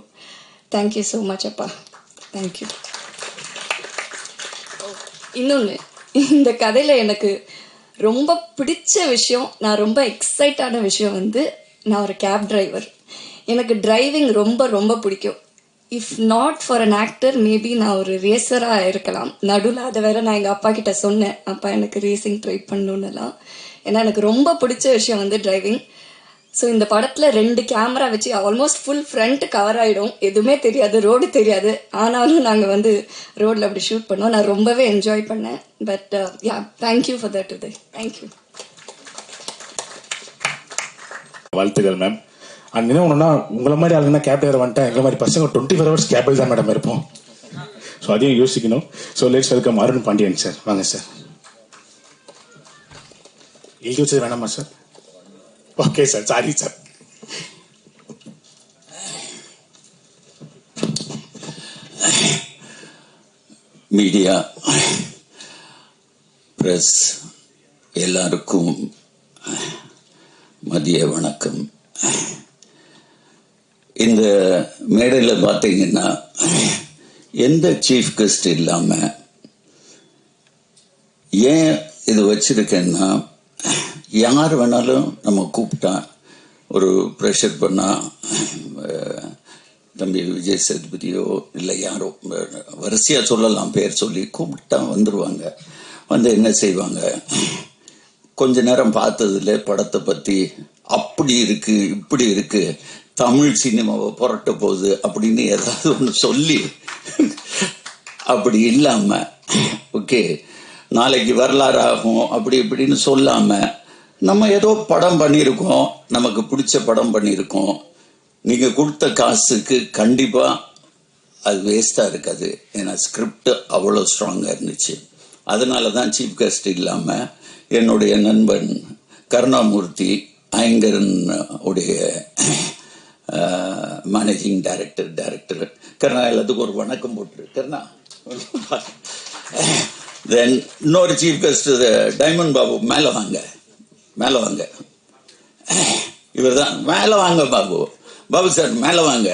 S15: Thank you so much அப்பா. தேங்க்யூ. இன்னொன்று, இந்த கதையில் எனக்கு ரொம்ப பிடிச்ச விஷயம், நான் ரொம்ப எக்ஸைட்டான விஷயம் வந்து நான் ஒரு கேப் டிரைவர். எனக்கு டிரைவிங் ரொம்ப ரொம்ப பிடிக்கும். If not for an actor maybe நான் ஒரு ரேசராக இருக்கலாம். நடுவில் அதை வேற நான் எங்கள் அப்பா கிட்ட சொன்னேன், அப்பா எனக்கு ரேசிங் ட்ரை பண்ணணுன்னெல்லாம். ஏன்னா எனக்கு ரொம்ப பிடிச்ச விஷயம் வந்து டிரைவிங். ஸோ இந்த படத்தில் 2 கேமரா வச்சு ஆல்மோஸ்ட் ஃபுல் ஃப்ரண்ட் கவர் ஆகிடும், எதுவுமே தெரியாது, ரோடு தெரியாது. ஆனாலும் நாங்கள் வந்து ரோடில் அப்படி ஷூட் பண்ணோம். நான் ரொம்பவே என்ஜாய் பண்ணேன். But yeah, thank you for that Uday. Thank you.
S1: வாழ்த்துக்கள் மேம். அண்ட் என்ன ஒன்றுனா, உங்களை மாதிரி ஆளுங்கன்னா கேப் டிரைவர் வந்துட்டா எங்களை மாதிரி பசங்க 24 hours கேபிள் தான் மேடம் இருப்போம். ஸோ அதையும் யோசிக்கணும். So let's welcome Arun Pandian sir. வாங்க சார். எழுதி வச்சது வேணாமா sir? Okay sir, sorry sir.
S16: Media, press எல்லாருக்கும் மதிய வணக்கம். இந்த மேடையில் பார்த்தீங்கன்னா எந்த சீஃப் கெஸ்ட் இல்லாமல் ஏன் இது வச்சிருக்கேன்னா, யார் வேணாலும் நம்ம கூப்பிட்டா ஒரு ப்ரெஷர் பண்ணால் தம்பி விஜய் சேதுபதியோ இல்லை யாரோ வரிசையாக சொல்லலாம், பேர் சொல்லி கூப்பிட்டா வந்துடுவாங்க. வந்து என்ன செய்வாங்க, கொஞ்ச நேரம் பார்த்ததுல படத்தை பற்றி அப்படி இருக்கு இப்படி இருக்கு, தமிழ் சினிமாவை புரட்ட போகுது அப்படின்னு ஏதாவது ஒன்று சொல்லி, அப்படி இல்லாமல் ஓகே நாளைக்கு வரலாறு ஆகும் அப்படி இப்படின்னு சொல்லாமல், நம்ம ஏதோ படம் பண்ணியிருக்கோம், நமக்கு பிடிச்ச படம் பண்ணியிருக்கோம், நீங்கள் கொடுத்த காசுக்கு கண்டிப்பாக அது வேஸ்ட்டாக இருக்காது. ஏன்னா ஸ்கிரிப்ட் அவ்வளோ ஸ்ட்ராங்காக இருந்துச்சு. அதனால தான் சீஃப் கெஸ்ட் இல்லாமல் என்னுடைய நண்பன் கருணாமூர்த்தி ஐங்கரன் உடைய மேனேஜிங் டைரக்டர் கருணா, எல்லாத்துக்கும் ஒரு வணக்கம் போட்டுரு கருணா. தென் இன்னொரு சீஃப் கெஸ்ட் டைமண்ட் பாபு. மேலே வாங்க, மேலே வாங்க. இவர் தான் மேலே வாங்க பாபு. பாபு சார் மேலே வாங்க.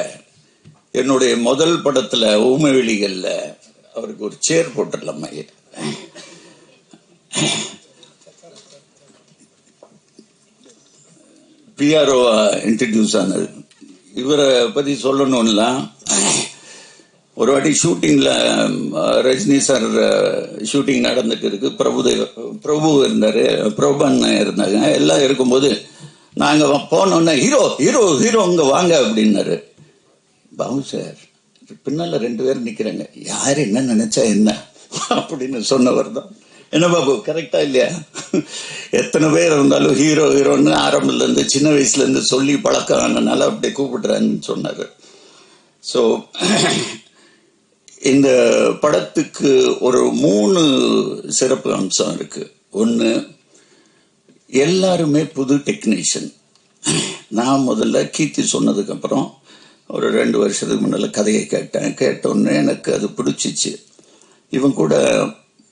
S16: என்னுடைய முதல் படத்தில் ஊமை வெளிகளில் அவருக்கு ஒரு சேர் போட்டுடலாமா? பிஆர்ஓ இன்ட்ரடியூஸ் ஆனது. இவரை பற்றி சொல்லணும்னா, ஒரு வாட்டி ஷூட்டிங்கில் ரஜினி சார் ஷூட்டிங் நடந்துட்டு இருக்கு, பிரபு இருந்தார், பிரபன் இருந்தாங்க, எல்லாம் இருக்கும்போது நாங்கள் போனோன்னே ஹீரோ ஹீரோ ஹீரோ இங்கே வாங்க அப்படின்னாரு. பாபு சார் பின்னால் 2 பேர் நிற்கிறாங்க, யார் என்ன நினைச்சா என்ன அப்படின்னு சொன்னவர் தான். என்ன பாபு கரெக்டா இல்லையா? எத்தனை பேர் இருந்தாலும் ஹீரோ ஹீரோன்னு ஆரம்பத்துலேருந்து சின்ன வயசுலேருந்து சொல்லி பழக்கம் ஆனதுனால அப்படி கூப்பிடுறேன்னு சொன்னார். ஸோ இந்த படத்துக்கு ஒரு 3 சிறப்பு அம்சம் இருக்கு. ஒன்று, எல்லாருமே புது டெக்னீஷியன். நான் முதல்ல கீர்த்தி சொன்னதுக்கப்புறம் ஒரு 2 வருஷத்துக்கு முன்னால் கதையை கேட்டோன்னே எனக்கு அது பிடிச்சிச்சு. இவன் கூட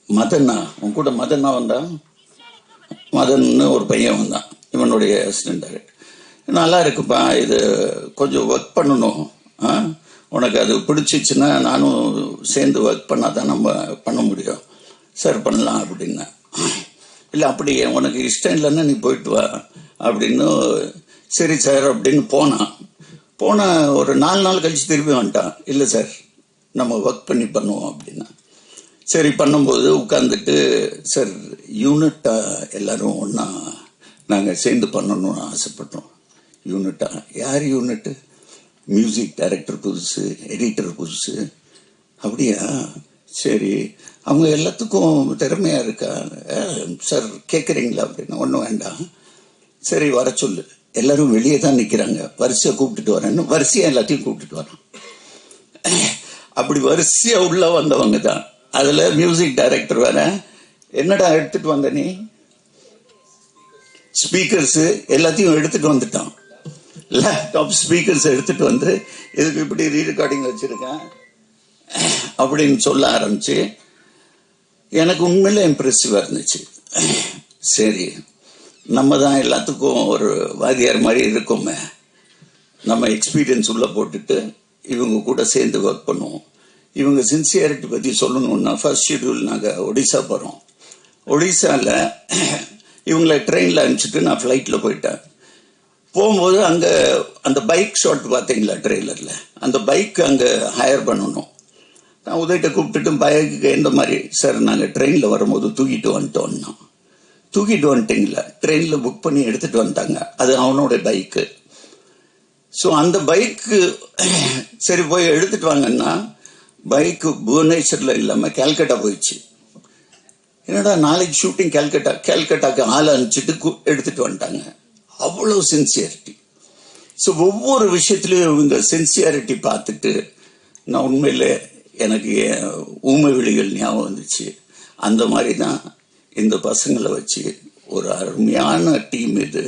S16: மதனா, உன் கூட மதனா வந்தான், மதன்னு ஒரு பையன் வந்தான், இவனுடைய அசிஸ்டன்ட் டைரக்டர். நல்லா இருக்குப்பா, இது கொஞ்சம் ஒர்க் பண்ணணும், உனக்கு அது பிடிச்சிச்சுன்னா நானும் சேர்ந்து ஒர்க் பண்ணாதான் நம்ம பண்ண முடியும். சார் பண்ணலாம் அப்படின்னா, இல்லை அப்படி உனக்கு இஷ்டம் இல்லைன்னா நீ போயிட்டு வா அப்படின்னு. சரி சார் அப்படின்னு போன ஒரு 4 நாள் கழிச்சு திரும்பி வந்துட்டான். இல்லை சார் நம்ம ஒர்க் பண்ணி பண்ணுவோம் அப்படின்னா. சரி பண்ணும்போது உட்காந்துட்டு, சார் யூனிட்டா எல்லாரும் ஒன்றா நாங்கள் சேர்ந்து பண்ணணும்னு ஆசைப்பட்டோம். யூனிட்டா? யார் யூனிட்டு? மியூசிக் டைரக்டர் புதுசு, எடிட்டர் புதுசு. அப்படியா? சரி, அவங்க எல்லாத்துக்கும் திறமையாக இருக்கா? சார் கேட்குறீங்களா அப்படின்னா. ஒன்றும் வேண்டாம், சரி வர சொல்லு. எல்லாரும் வெளியே தான் நிற்கிறாங்க, வரிசையை கூப்பிட்டுட்டு வரேன்னு வரிசையாக எல்லாத்தையும் கூப்பிட்டுட்டு வரோம். அப்படி வரிசையாக உள்ள வந்தவங்க தான். அதில் மியூசிக் டைரக்டர் வேற, என்னடா எடுத்துட்டு வந்த நீ? ஸ்பீக்கர்ஸு எல்லாத்தையும் எடுத்துட்டு வந்துட்டான். லேப்டாப் ஸ்பீக்கர்ஸ் எடுத்துட்டு வந்து இதுக்கு இப்படி ரீரெக்கார்டிங் வச்சிருக்கேன் அப்படின்னு சொல்ல ஆரம்பிச்சு எனக்கு உண்மையில இம்ப்ரெசிவாக இருந்துச்சு. சரி, நம்ம தான் எல்லாத்துக்கும் ஒரு வாதியார் மாதிரி இருக்கோமே, நம்ம எக்ஸ்பீரியன்ஸ் உள்ள போட்டுட்டு இவங்க கூட சேர்ந்து ஒர்க் பண்ணுவோம். இவங்க சின்சியாரிட்டி பற்றி சொல்லணும்னா, ஃபர்ஸ்ட் ஷெட்யூல் நாங்கள் ஒடிசா போகிறோம். ஒடிசாவில் இவங்களை ட்ரெயினில் அனுப்பிச்சிட்டு நான் ஃப்ளைட்டில் போயிட்டேன். போகும்போது அங்கே அந்த பைக் ஷாட் பார்த்தீங்களா ட்ரெய்லரில், அந்த பைக் அங்கே ஹையர் பண்ணணும். நான் உதயிட்ட கூப்பிட்டுட்டு பைக்கு எந்த மாதிரி, சார் நாங்கள் ட்ரெயினில் வரும்போது தூக்கிட்டு வந்துட்டோம்னா. தூக்கிட்டு வந்துட்டீங்களா? ட்ரெயினில் புக் பண்ணி எடுத்துகிட்டு வந்துட்டாங்க, அது அவனோட பைக்கு. ஸோ அந்த பைக்கு சரி போய் எடுத்துட்டு வாங்கன்னா பைக்கு புவனேஸ்வரில் இல்லாமல் கேல்கட்டா போயிடுச்சு. என்னடா நாளைக்கு ஷூட்டிங் கேல்கட்டாக்கு ஆள் அனுப்பிச்சிட்டு எடுத்துட்டு வந்துட்டாங்க. அவ்வளோ சின்சியாரிட்டி. ஸோ ஒவ்வொரு விஷயத்துலையும் இவங்க சின்சியாரிட்டி பார்த்துட்டு நான் உண்மையில் எனக்கு ஊமை விழிகள் ஞாபகம் வந்துச்சு. அந்த மாதிரி தான் இந்த பசங்களை வச்சு ஒரு அருமையான டீம். இது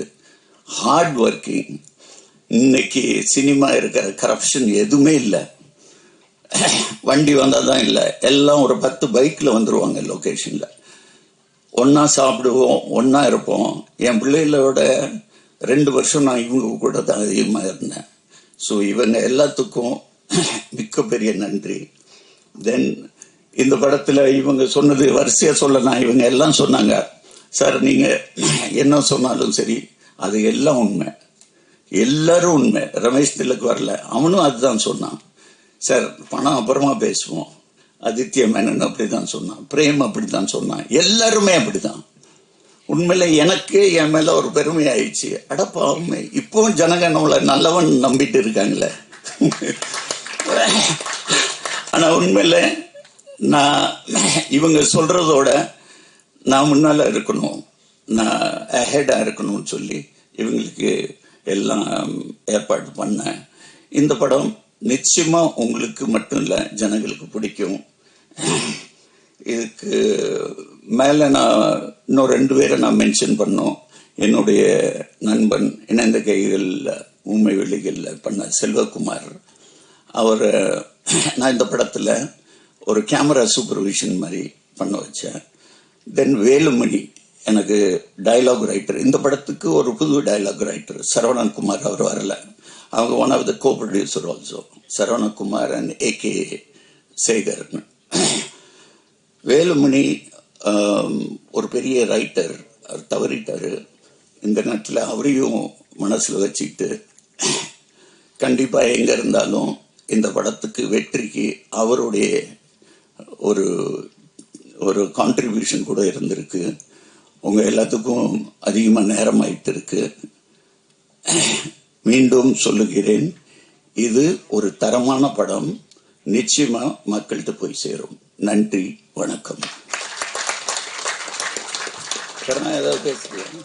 S16: ஹார்ட் ஒர்க்கிங். இன்னைக்கு சினிமா இருக்கிற கரப்ஷன் எதுவுமே இல்லை. வண்டி வந்தால் தான் இல்லை, எல்லாம் ஒரு 10 பைக்கில் வந்துடுவாங்க லொக்கேஷனில். ஒன்றா சாப்பிடுவோம், ஒன்றா இருப்போம். என் பிள்ளைகளோட 2 வருஷம் நான் இவங்க கூட தான் அதிகமாக இருந்தேன். ஸோ இவங்க எல்லாத்துக்கும் மிக்க பெரிய நன்றி. தென் இந்த படத்தில் இவங்க சொன்னது வரிசையாக சொல்லலாம். இவங்க எல்லாம் சொன்னாங்க, சார் நீங்கள் என்ன சொன்னாலும் சரி அது எல்லாம் உண்மை, எல்லாரும் உண்மை. ரமேஷ் திலக் வரல, அவனும் அதுதான் சொன்னான். சார் பணம் அப்புறமா பேசுவோம். ஆதித்ய மேனன் அப்படிதான் சொன்னான், பிரேம் அப்படித்தான் சொன்னான், எல்லாருமே அப்படிதான். உண்மையில எனக்கு என் மேல ஒரு பெருமை ஆயிடுச்சு. அடப்பாவுமே இப்பவும் ஜனங்க நம்மளை நல்லவன் நம்பிட்டு இருக்காங்களே. ஆனா உண்மையில நான் இவங்க சொல்றதோட நான் முன்னால இருக்கணும், நான் அஹெடா இருக்கணும்னு சொல்லி இவங்களுக்கு எல்லாம் ஏற்பாடு பண்ணேன். இந்த படம் நிச்சயமா உங்களுக்கு மட்டும் இல்லை, ஜனங்களுக்கு பிடிக்கும். இதுக்கு மேலே நான் இன்னும் 2 பேரை நான் மென்ஷன் பண்ணோம். என்னுடைய நண்பன் இணைந்த கைகளில் ஊமை வெளிகளில் பண்ண செல்வகுமார், அவர் நான் இந்த படத்தில் ஒரு கேமரா சூப்பர்விஷன் மாதிரி பண்ண வச்சேன். தென் வேலுமணி எனக்கு டயலாக் ரைட்டர். இந்த படத்துக்கு ஒரு புது டயலாக் ரைட்டர் சரவணகுமார், அவர் வரல. அவங்க one of the co producer also, Saravanakumar and AK Sekar. Velumani ஒரு பெரிய ரைட்டர், அவர் தவறிட்டார். இந்த நேரத்தில் அவரையும் மனசில் வச்சுக்கிட்டு கண்டிப்பாக எங்கே இருந்தாலும் இந்த படத்துக்கு வெற்றிக்கு அவருடைய ஒரு ஒரு கான்ட்ரிபியூஷன் கூட இருந்திருக்கு. உங்கள் எல்லாத்துக்கும் அதிகமாக நேரம் ஆயிட்டு இருக்கு. மீண்டும் சொல்லுகிறேன், இது ஒரு தரமான படம், நிச்சயமா மக்கள்கிட்ட போய் சேரும். நன்றி, வணக்கம். ஏதாவது பேசுகிறேன்.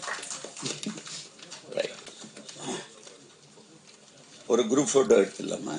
S16: ஒரு குரூப் போட்டோ எடுத்துடலாமா?